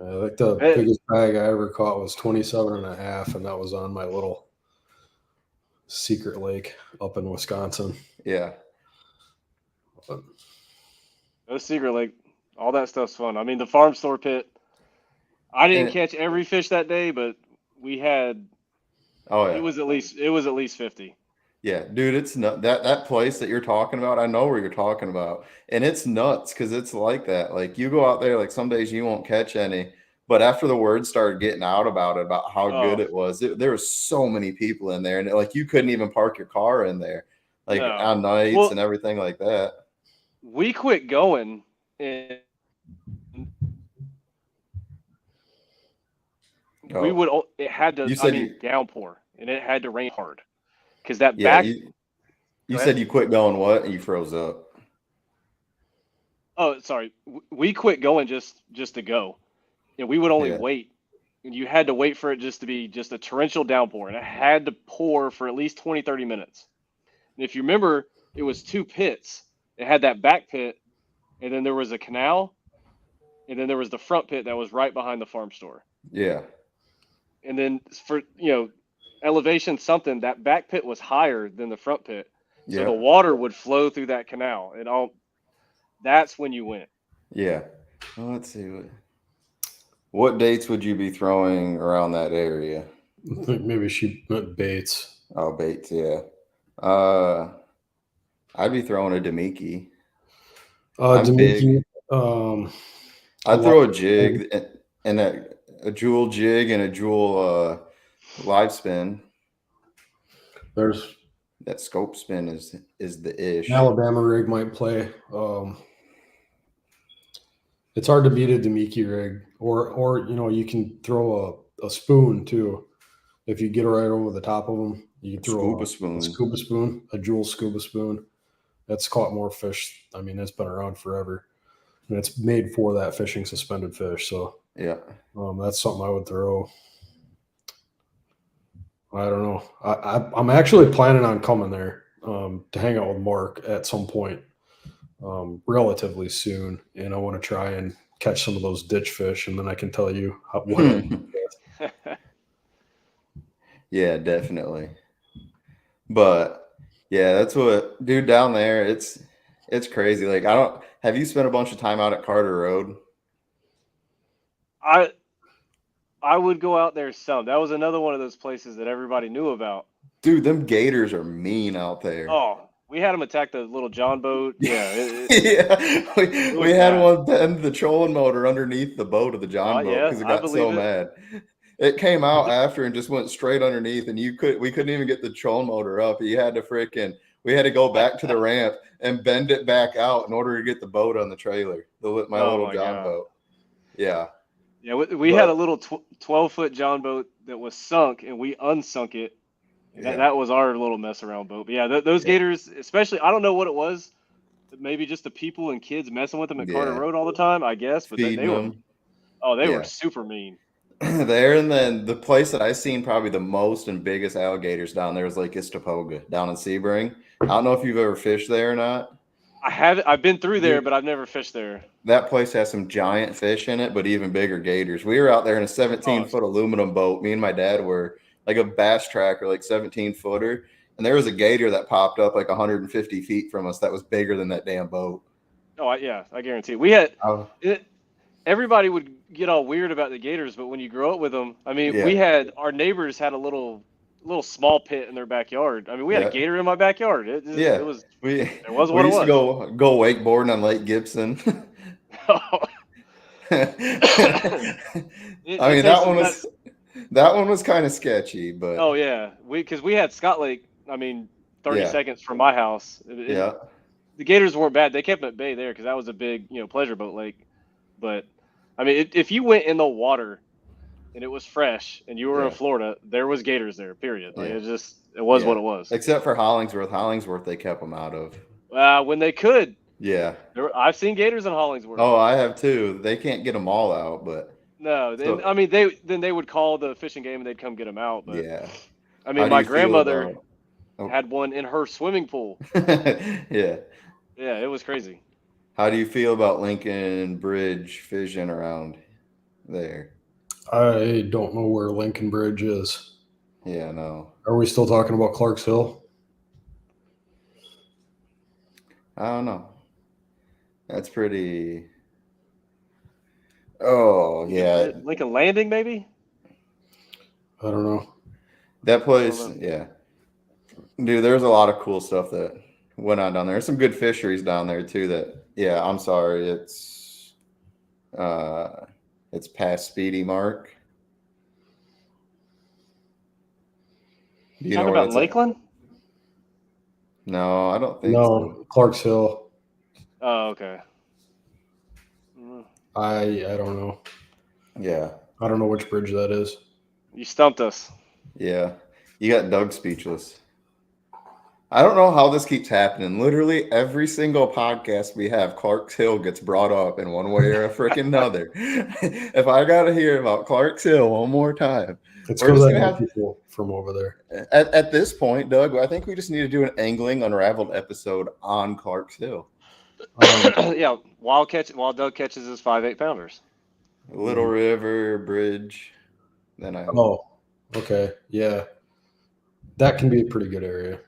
I think the biggest bag I ever caught was 27.5, and that was on my little secret lake up in Wisconsin. Yeah. no secret lake. All that stuff's fun. I mean, the farm store pit. I didn't catch every fish that day, but we had. Oh yeah. It was at least 50. Yeah, dude, it's not that place that you're talking about. I know where you're talking about, and it's nuts because it's like that. Like you go out there, like some days you won't catch any, but after the word started getting out about it, about how good it was, there was so many people in there, and like you couldn't even park your car in there, like on nights and everything like that. We quit going, and we would. It had to. Downpour, and it had to rain hard. Because that back. You said you quit going what? And you froze up. Oh, sorry. We quit going just to go. And we would only wait. And you had to wait for it just to be just a torrential downpour. And it had to pour for at least 20, 30 minutes. And if you remember, it was 2 pits. It had that back pit, and then there was a canal, and then there was the front pit that was right behind the farm store. Yeah. And then for, elevation something, that back pit was higher than the front pit. So the water would flow through that canal. And that's when you went. Yeah. Well, let's see. What dates would you be throwing around that area? I think maybe she meant baits. Oh, baits, yeah. I'd be throwing a Demiki. Demiki. I'd throw a jig and a jewel jig and a jewel live spin. There's that scope spin is the ish. Alabama rig might play. It's hard to beat a Demiki rig, or you can throw a spoon too. If you get right over the top of them, you can throw a scuba spoon, a jewel scuba spoon. That's caught more fish. I mean, it's been around forever, and it's made for that fishing suspended fish. So yeah, that's something I would throw. I don't know. I'm actually planning on coming there to hang out with Mark at some point relatively soon, and I want to try and catch some of those ditch fish, and then I can tell you what I did. Yeah, definitely. But yeah, that's what, dude, down there, it's crazy. Like have you spent a bunch of time out at Carter Road? I would go out there some. That was another one of those places that everybody knew about. Dude, them gators are mean out there. Oh, we had them attack the little John boat. Yeah. Yeah. We had one bend the trolling motor underneath the boat of the John boat because it got so mad. It came out after and just went straight underneath, and we couldn't even get the trolling motor up. We had to go back to the ramp and bend it back out in order to get the boat on the trailer. My little John boat. Yeah. Yeah, we had a little 12-foot John boat that was sunk, and we unsunk it. That was our little mess around boat. But yeah, those gators, especially, I don't know what it was. Maybe just the people and kids messing with them at Carter Road all the time, I guess. But they were super mean. There, and then the place that I seen probably the most and biggest alligators down there was Lake Istapoga down in Sebring. I don't know if you've ever fished there or not. I haven't. I've been through there, but I've never fished there. That place has some giant fish in it, but even bigger gators. We were out there in a 17-foot aluminum boat. Me and my dad were like a bass tracker, like 17-footer. And there was a gator that popped up like 150 feet from us that was bigger than that damn boat. Oh, yeah, I guarantee. We had everybody would get all weird about the gators, but when you grow up with them, I mean, our neighbors had a little small pit in their backyard. I mean, we had a gator in my backyard. It was what it was. We used to go wakeboarding on Lake Gibson. That one was kind of sketchy, but because we had Scott Lake. I mean, 30 Yeah. seconds from my house. Yeah. The gators weren't bad. They kept at bay there because that was a big, pleasure boat lake. But I mean, if you went in the water and it was fresh and you were in Yeah. Florida, there was gators there. Period. Like Yeah. it was what it was. Except for Hollingsworth. Hollingsworth, they kept them out of. When they could, Yeah. I've seen gators in Hollingsworth. Oh, I have too. They can't get them all out, but No, then so, I mean they would call the fishing game and they'd come get them out. But yeah. I How mean, do my you feel grandmother about? Oh. had one in her swimming pool. Yeah. Yeah, it was crazy. How do you feel about Lincoln Bridge fishing around there? I don't know where Lincoln Bridge is. Yeah, no. Are we still talking about Clark's Hill? I don't know. That's pretty. Oh, yeah. Lincoln Landing, maybe. I don't know. That place, know. yeah. Dude, there's a lot of cool stuff that went on down there. There's some good fisheries down there too that, yeah, I'm sorry. It's past Speedy Mark. Do you know Talking where about that's at? Lakeland? No, I don't think No, so. Clark's Hill. Oh, okay. I don't know. Yeah. I don't know which bridge that is. You stumped us. Yeah. You got Doug speechless. I don't know how this keeps happening. Literally every single podcast we have, Clark's Hill gets brought up in one way or a freaking another. If I got to hear about Clark's Hill one more time, It's we're because just I gonna know have people from over there. at this point, Doug, I think we just need to do an Angling Unraveled episode on Clark's Hill. Yeah, while Doug catches his 5 8-pounders. Little River Bridge. Then I Oh, okay. Yeah. That can be a pretty good area.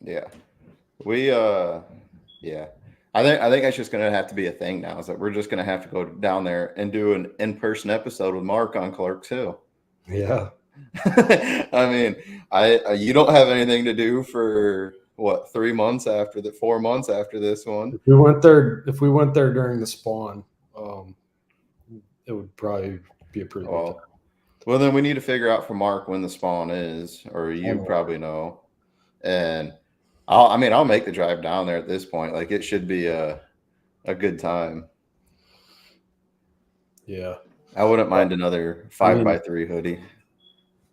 yeah. We yeah. I think that's just gonna have to be a thing now, is that we're just gonna have to go down there and do an in-person episode with Mark on Clark's Hill. Yeah. I mean, you don't have anything to do for what, 3 months after 4 months after this one. If we went there during the spawn, it would probably be a pretty good time. Well, then we need to figure out for Mark when the spawn is, or you probably know. And I'll make the drive down there at this point. Like, it should be a good time. Yeah. I wouldn't mind another 5x3 hoodie.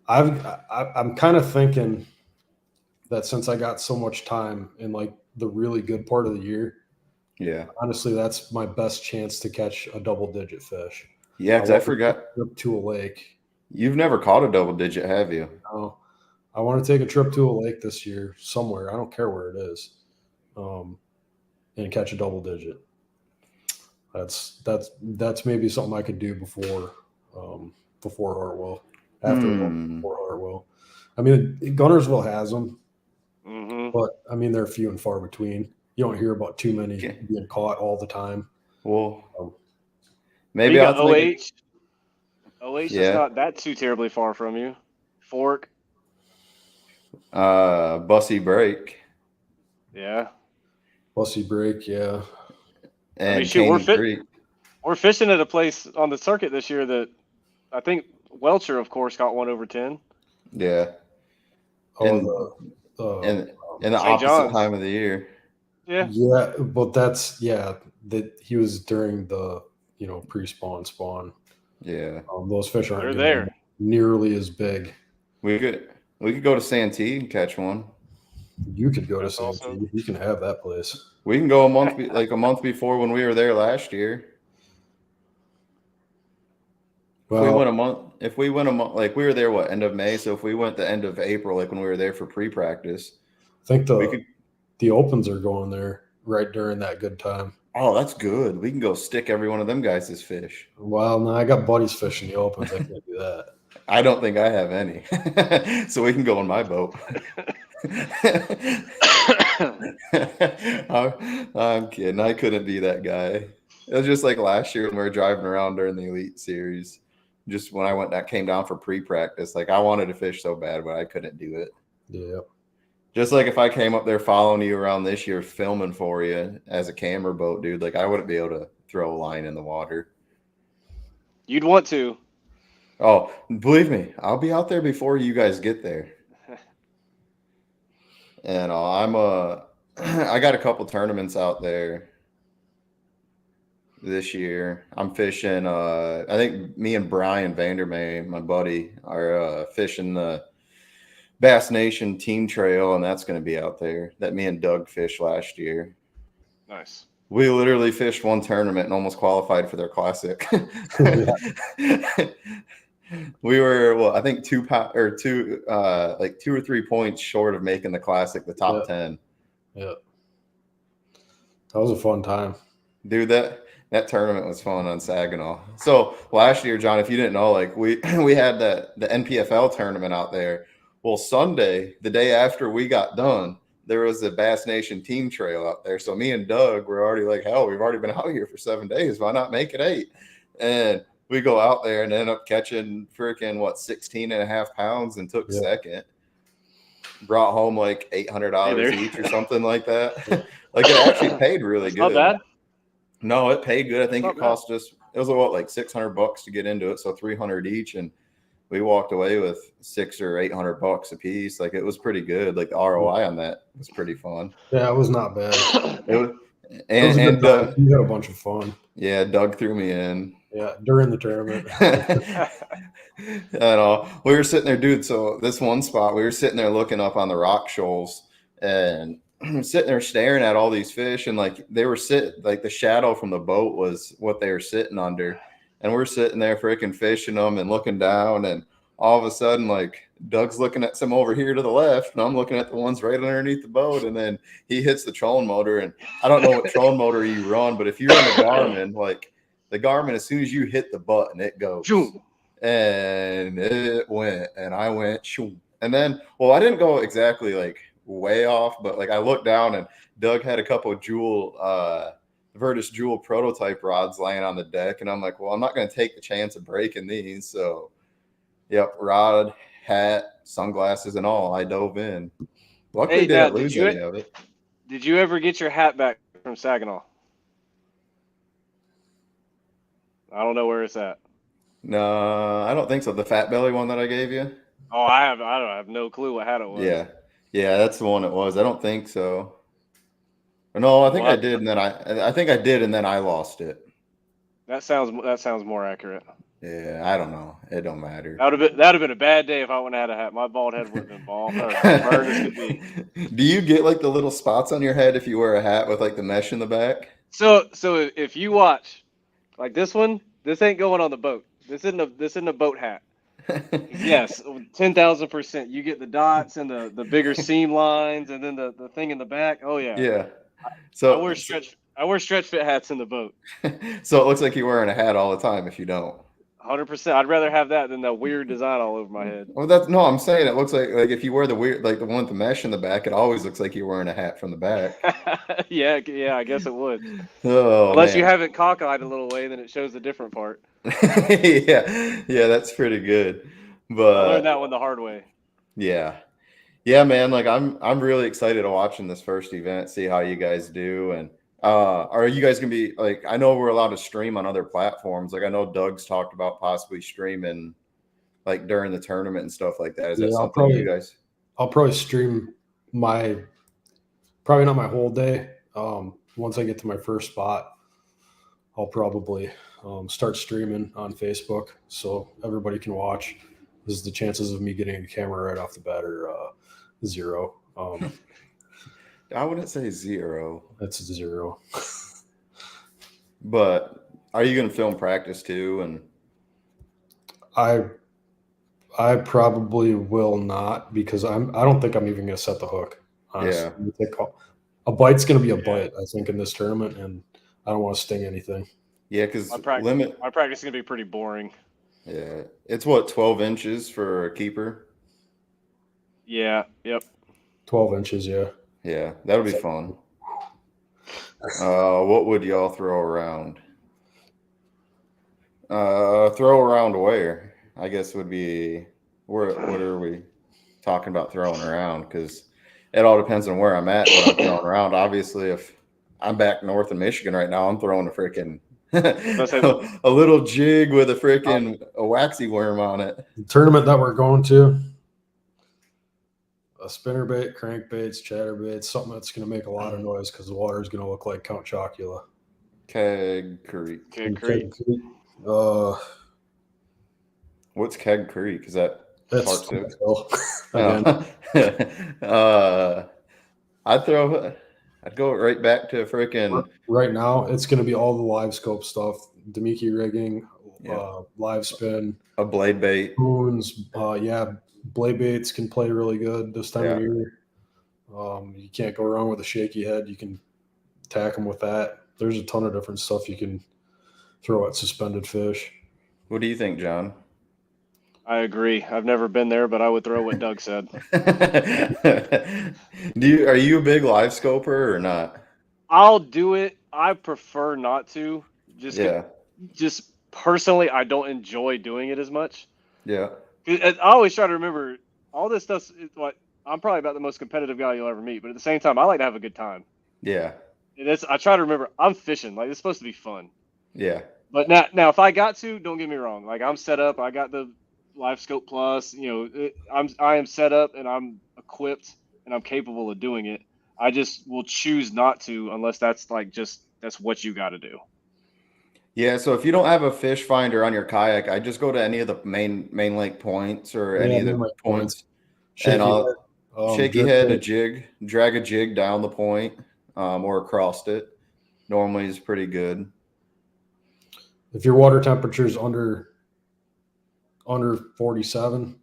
I'm kind of thinking that since I got so much time in like the really good part of the year, yeah, honestly, that's my best chance to catch a double-digit fish. Yeah, because I forgot. Trip to a lake. You've never caught a double digit, have you? No. I want to take a trip to a lake this year somewhere. I don't care where it is, and catch a double digit. That's maybe something I could do before Hartwell. Before Hartwell. I mean, Gunnersville has them, but I mean they're few and far between. You don't hear about too many being caught all the time. Well, maybe you I'll got OH. OH is not that too terribly far from you. Fork. Bussy Break. Yeah. Bussy Break, yeah. And I mean, shoot, we're fishing at a place on the circuit this year that I think Welcher, of course, got one over 10. Yeah. And in the opposite time of the year. Yeah. Yeah, but that he was during the pre-spawn. Yeah. Those fish aren't there nearly as big. We could go to Santee and catch one. You could go to Santee. Awesome. You can have that place. We can go a month before when we were there last year. Well, if we went a month, like we were there, end of May? So if we went the end of April, like when we were there for pre-practice, I think the opens are going there right during that good time. Oh, that's good. We can go stick every one of them guys' fish. Well, no, I got buddies fishing the opens. I can't do that. I don't think I have any. So we can go on my boat. I'm kidding. I couldn't be that guy. It was just like last year when we were driving around during the Elite Series. Just when I came down for pre-practice, like I wanted to fish so bad, but I couldn't do it. Yeah. Just like if I came up there following you around this year, filming for you as a camera boat, dude, like I wouldn't be able to throw a line in the water. You'd want to. Oh, believe me, I'll be out there before you guys get there. And I got a couple tournaments out there this year. I'm fishing. I think me and Brian Vandermeer, my buddy, are fishing the Bass Nation Team Trail, and that's going to be out there. That me and Doug fished last year. Nice. We literally fished one tournament and almost qualified for their classic. We were, well, I think 2 or 3 points short of making the classic, the top 10. Yeah. That was a fun time. Dude, that tournament was fun on Saginaw. So last year, John, if you didn't know, like we had the NPFL tournament out there. Well, Sunday, the day after we got done, there was a Bass Nation Team Trail out there. So me and Doug were already like, hell, we've already been out here for 7 days. Why not make it 8? And we go out there and end up catching freaking 16 and a half pounds and took second. Brought home like $800 each or something like that. Like it actually paid really good. Not bad. No, it paid good. I think it cost us, it was like $600 to get into it, so $300 each, and we walked away with $600 or $800 a piece. Like it was pretty good. Like the ROI on that was pretty fun. Yeah, it was not bad. And Doug, you had a bunch of fun. Yeah, Doug threw me in. Yeah, during the tournament. And we were sitting there, dude. So this one spot, we were sitting there looking up on the rock shoals and sitting there staring at all these fish, and like they were like the shadow from the boat was what they were sitting under, and we're sitting there freaking fishing them and looking down, and all of a sudden like Doug's looking at some over here to the left, and I'm looking at the ones right underneath the boat, and then he hits the trolling motor, and I don't know what trolling motor you run, but if you run the Garmin, like the Garmin, as soon as you hit the button, it goes. Shoom. And it went, and I went, shoom. And then, well, I didn't go exactly like way off, but like I looked down and Doug had a couple of Virtus Jewel prototype rods laying on the deck, and I'm like, well, I'm not going to take the chance of breaking these. So, yep, rod, hat, sunglasses, and all. I dove in. Luckily, didn't lose any of it. Did you ever get your hat back from Saginaw? I don't know where it's at. No, I don't think so. The Fat Belly one that I gave you? Oh, I have no clue what hat it was. Yeah, that's the one it was. I don't think so. No, I think I did, and then I think I did, and then I lost it. That sounds more accurate. Yeah, I don't know. It don't matter. That'd have been a bad day if I wouldn't have had a hat. My bald head would have been bald. Burned as could be. Do you get like the little spots on your head if you wear a hat with like the mesh in the back? So if you watch, like this one, this ain't going on the boat. This isn't a boat hat. Yes, 10,000%. You get the dots and the bigger seam lines, and then the thing in the back. Oh yeah. Yeah. So I wear stretch fit hats in the boat. So it looks like you're wearing a hat all the time if you don't. 100%. I'd rather have that than the weird design all over my head. Well, I'm saying it looks like if you wear the weird, like the one with the mesh in the back, it always looks like you're wearing a hat from the back. yeah, I guess it would. Oh, unless you have it cockeyed a little way, then it shows the different part. yeah, that's pretty good. But I learned that one the hard way. Yeah, man. Like I'm really excited to watching this first event, see how you guys do, and are you guys gonna be like? I know we're allowed to stream on other platforms. Like I know Doug's talked about possibly streaming, like during the tournament and stuff like that. Is that something you guys? I'll probably stream probably not my whole day. Once I get to my first spot, I'll probably start streaming on Facebook so everybody can watch. Because the chances of me getting a camera right off the bat are 0. I wouldn't say 0. That's 0. But are you going to film practice too? And I probably will not, because I don't think I'm even going to set the hook. Honestly. Yeah. A bite's going to be a bite, I think, in this tournament, and I don't want to sting anything. Yeah, because my practice is going to be pretty boring. Yeah, it's what, 12 inches for a keeper? Yeah, yep. 12 inches, yeah. Yeah, that would be fun. What would y'all throw around? Throw around where? I guess would be what are we talking about throwing around? Because it all depends on where I'm at, what I'm throwing around. Obviously, if I'm back north in Michigan right now, I'm throwing a freaking a little jig with a waxy worm on it. The tournament that we're going to, a spinnerbait, crankbaits, chatterbaits, something that's going to make a lot of noise because the water is going to look like Count Chocula. Keg Creek. Keg Creek. What's Keg Creek? Is that It's again? I'd go right back to freaking. Right now, it's going to be all the live scope stuff, Demiki rigging, Yeah. live spin, A blade bait. spoons. Blade baits can play really good this time of year. You can't go wrong with a shaky head. You can tack them with that. There's a ton of different stuff you can throw at suspended fish. What do you think, John? I agree. I've never been there, but I would throw what Doug said. Are you a big live scoper or not? I'll do it. I prefer not to. Just personally, I don't enjoy doing it as much. Yeah. I always try to remember all this stuff. I'm probably about the most competitive guy you'll ever meet, but at the same time, I like to have a good time. Yeah. I try to remember I'm fishing. Like, it's supposed to be fun. Yeah. But now if I got to, don't get me wrong. Like, I'm set up. I got the Live Scope Plus. I am set up and I'm equipped and I'm capable of doing it. I just will choose not to unless that's what you got to do. Yeah, so if you don't have a fish finder on your kayak, I just go to any of the main lake points or any of the points, and I'll shaky head a jig, drag a jig down the point or across it. Normally is pretty good. If your water temperature is under 47,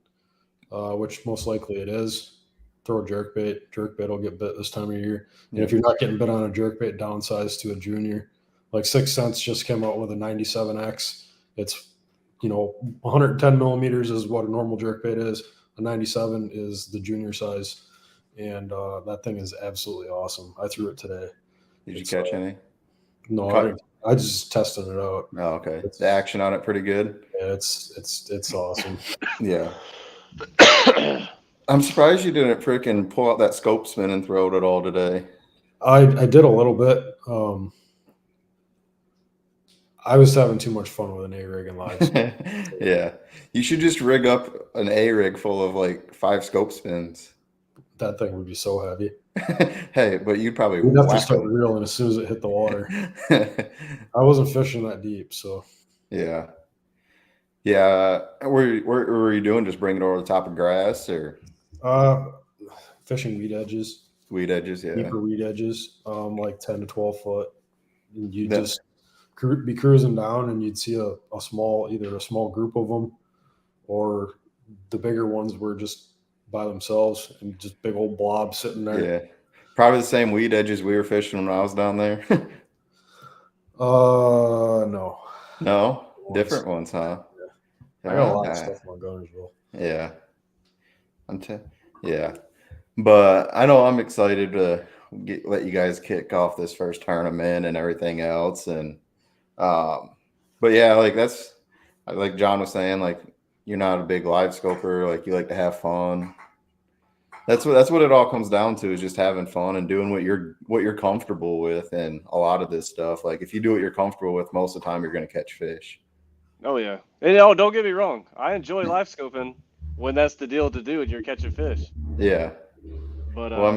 which most likely it is, throw a jerkbait. Jerkbait will get bit this time of year. And if you're not getting bit on a jerkbait, downsize to a junior. Like 6 Cents just came out with a 97X. It's 110 millimeters is what a normal jerkbait is. A 97 is the junior size, and that thing is absolutely awesome. I threw it today. Did you catch any? No, I didn't. I just tested it out. Oh, okay. The action on it pretty good. Yeah, it's awesome. Yeah. I'm surprised you didn't freaking pull out that scope spin and throw it at all today. I did a little bit. I was having too much fun with an A-rig and live. Yeah. You should just rig up an A-rig full of like 5 scope spins. That thing would be so heavy. Hey, but you'd probably have to start reeling as soon as it hit the water. I wasn't fishing that deep, so. Yeah. Yeah. What were you doing? Just bringing it over the top of grass or? Fishing weed edges. Weed edges, yeah. Deeper weed edges, like 10 to 12 foot. And you just be cruising down and you'd see either a small group of them or the bigger ones were just by themselves and just big old blobs sitting there. Yeah. Probably the same weed edges we were fishing when I was down there. No. No? Different ones, huh? Yeah. I got a lot of stuff on Gunnersville. Yeah. Yeah. But I know I'm excited to let you guys kick off this first tournament and everything else. And but yeah, like John was saying, like you're not a big live scoper, like you like to have fun. That's what it all comes down to, is just having fun and doing what you're comfortable with. And a lot of this stuff, like if you do what you're comfortable with, most of the time you're going to catch fish. Oh yeah. And don't get me wrong, I enjoy live scoping when that's the deal to do and you're catching fish. Yeah. But well, I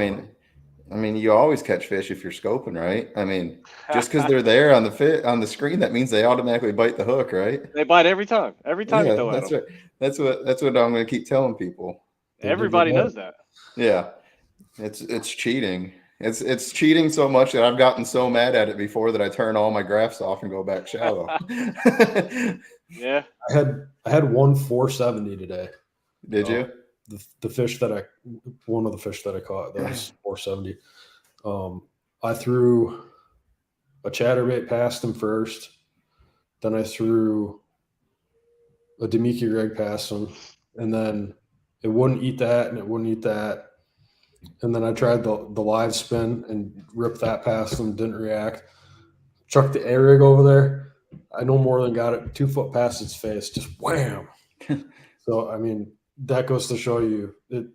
mean, you always catch fish if you're scoping, right? I mean, just because they're there on the screen, that means they automatically bite the hook, right? They bite every time. Every time you throw at them. That's what I'm going to keep telling people. Everybody knows that. Yeah, it's cheating. It's cheating so much that I've gotten so mad at it before that I turn all my graphs off and go back shallow. Yeah, I had one 470 today. Did you? One of the fish that I caught, that was 470. I threw a chatterbait past him first. Then I threw a Demiki rig past him, and then it wouldn't eat that, and it wouldn't eat that. And then I tried the live spin and ripped that past him, didn't react. Chucked the A-rig over there. I no more than got it 2 foot past its face, just wham. So, I mean, that goes to show you that,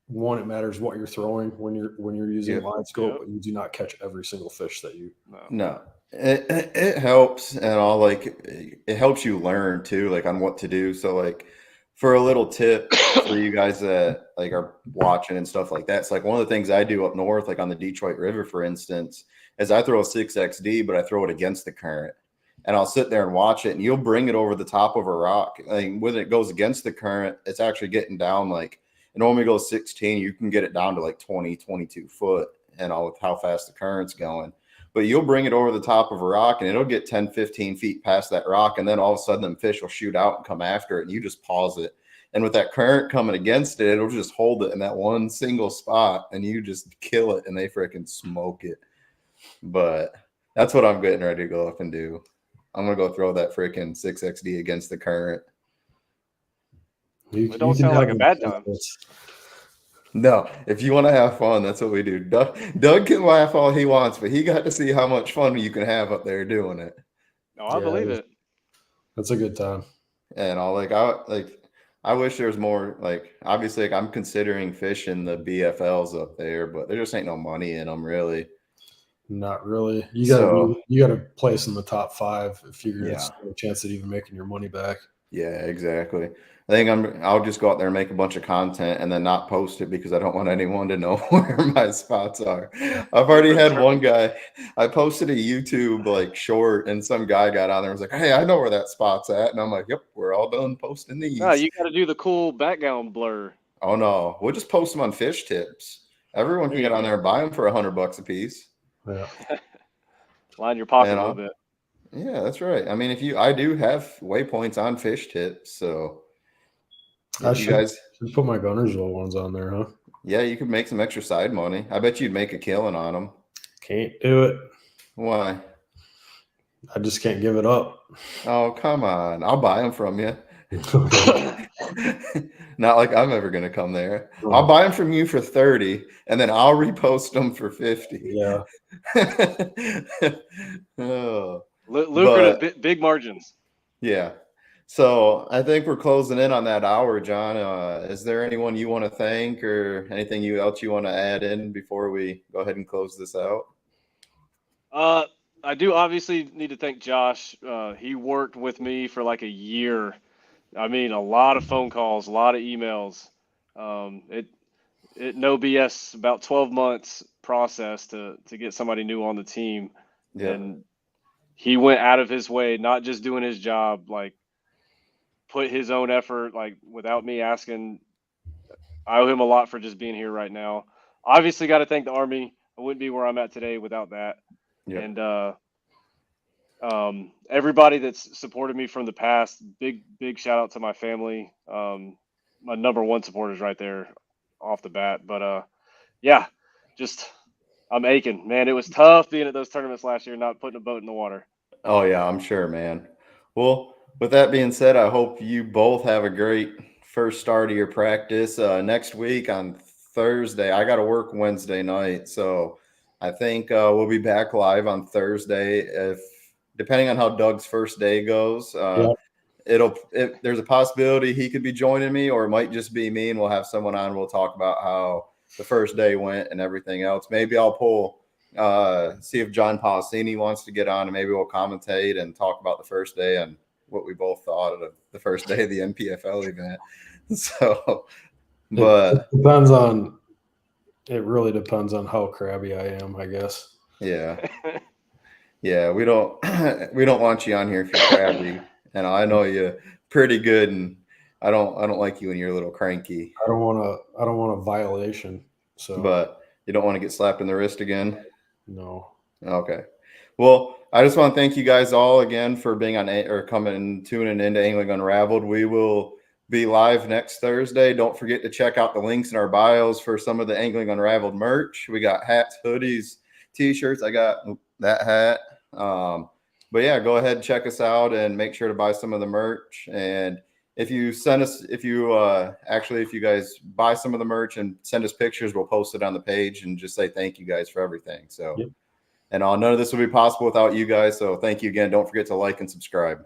one, it matters what you're throwing when you're using live scope, but you do not catch every single fish that you. No. It helps, and all, like it helps you learn too, like on what to do. So like for a little tip for you guys that like are watching and stuff like that. It's like one of the things I do up north, like on the Detroit River, for instance, is I throw a 6XD, but I throw it against the current. And I'll sit there and watch it, and you'll bring it over the top of a rock. Like when it goes against the current, it's actually getting down like it normally goes 16. You can get it down to like 20, 22 foot, and all with how fast the current's going. But you'll bring it over the top of a rock, and it'll get 10, 15 feet past that rock, and then all of a sudden, them fish will shoot out and come after it, and you just pause it. And with that current coming against it, it'll just hold it in that one single spot, and you just kill it, and they freaking smoke it. But that's what I'm getting ready to go up and do. I'm gonna go throw that freaking 6XD against the current. It don't sound like a bad time. No, if you want to have fun, that's what we do. Doug can laugh all he wants, but he got to see how much fun you can have up there doing it. No, I believe it. That's a good time. And I wish there was more. Like, obviously, like, I'm considering fishing the BFLs up there, but there just ain't no money in them, really. Not really. You got to place in the top 5 if you're going to have a chance at even making your money back. Yeah, exactly. I think I'll just go out there and make a bunch of content and then not post it because I don't want anyone to know where my spots are. I've already had one guy. I posted a YouTube like short, and some guy got on there and was like, "Hey, I know where that spot's at," and I'm like, "Yep, we're all done posting these." No, you got to do the cool background blur. Oh no, we'll just post them on Fish Tips. Everyone can get on there and buy them for $100 a piece. Yeah. Line your pocket a little bit. Yeah, that's right. I mean, I do have waypoints on Fish Tips, so I should put my Gunnersville ones on there, huh? Yeah, you could make some extra side money. I bet you'd make a killing on them. Can't do it. Why? I just can't give it up. Oh, come on. I'll buy them from you. Not like I'm ever going to come there. Oh. I'll buy them from you for 30, and then I'll repost them for 50. Yeah. Oh. Lucrative, big margins. Yeah. So I think we're closing in on that hour, John. Is there anyone you want to thank or anything else you want to add in before we go ahead and close this out? I do obviously need to thank Josh. He worked with me for like a year. I mean, a lot of phone calls, a lot of emails. It no BS, about 12 months process to get somebody new on the team. Yeah. And he went out of his way, not just doing his job, like put his own effort, like without me asking. I owe him a lot for just being here right now. Obviously got to thank the Army. I wouldn't be where I'm at today without that. Yeah. And everybody that's supported me from the past, big shout out to my family. My number one supporters right there off the bat. But yeah, just I'm aching, man. It was tough being at those tournaments last year, not putting a boat in the water. Oh yeah, I'm sure, man. Well, with that being said, I hope you both have a great first start of your practice. Next week on Thursday, I got to work Wednesday night, so I think we'll be back live on Thursday. Depending on how Doug's first day goes, there's a possibility he could be joining me, or it might just be me, and we'll have someone on. We'll talk about how the first day went and everything else. Maybe I'll see if John Policini wants to get on, and maybe we'll commentate and talk about the first day and what we both thought of the first day of the NPFL event. So, but it really depends on how crabby I am, I guess. Yeah. Yeah, we don't want you on here if you're crabby. And I know you pretty good, and I don't like you when you're a little cranky. I don't want a violation. So, but you don't want to get slapped in the wrist again? No. Okay. Well, I just want to thank you guys all again for being on or coming and tuning into Angling Unraveled. We will be live next Thursday. Don't forget to check out the links in our bios for some of the Angling Unraveled merch. We got hats, hoodies, t-shirts. I got that hat. But yeah, go ahead and check us out and make sure to buy some of the merch. And if you guys buy some of the merch and send us pictures, we'll post it on the page and just say thank you guys for everything. So, yep. And none of this would be possible without you guys. So thank you again. Don't forget to like and subscribe.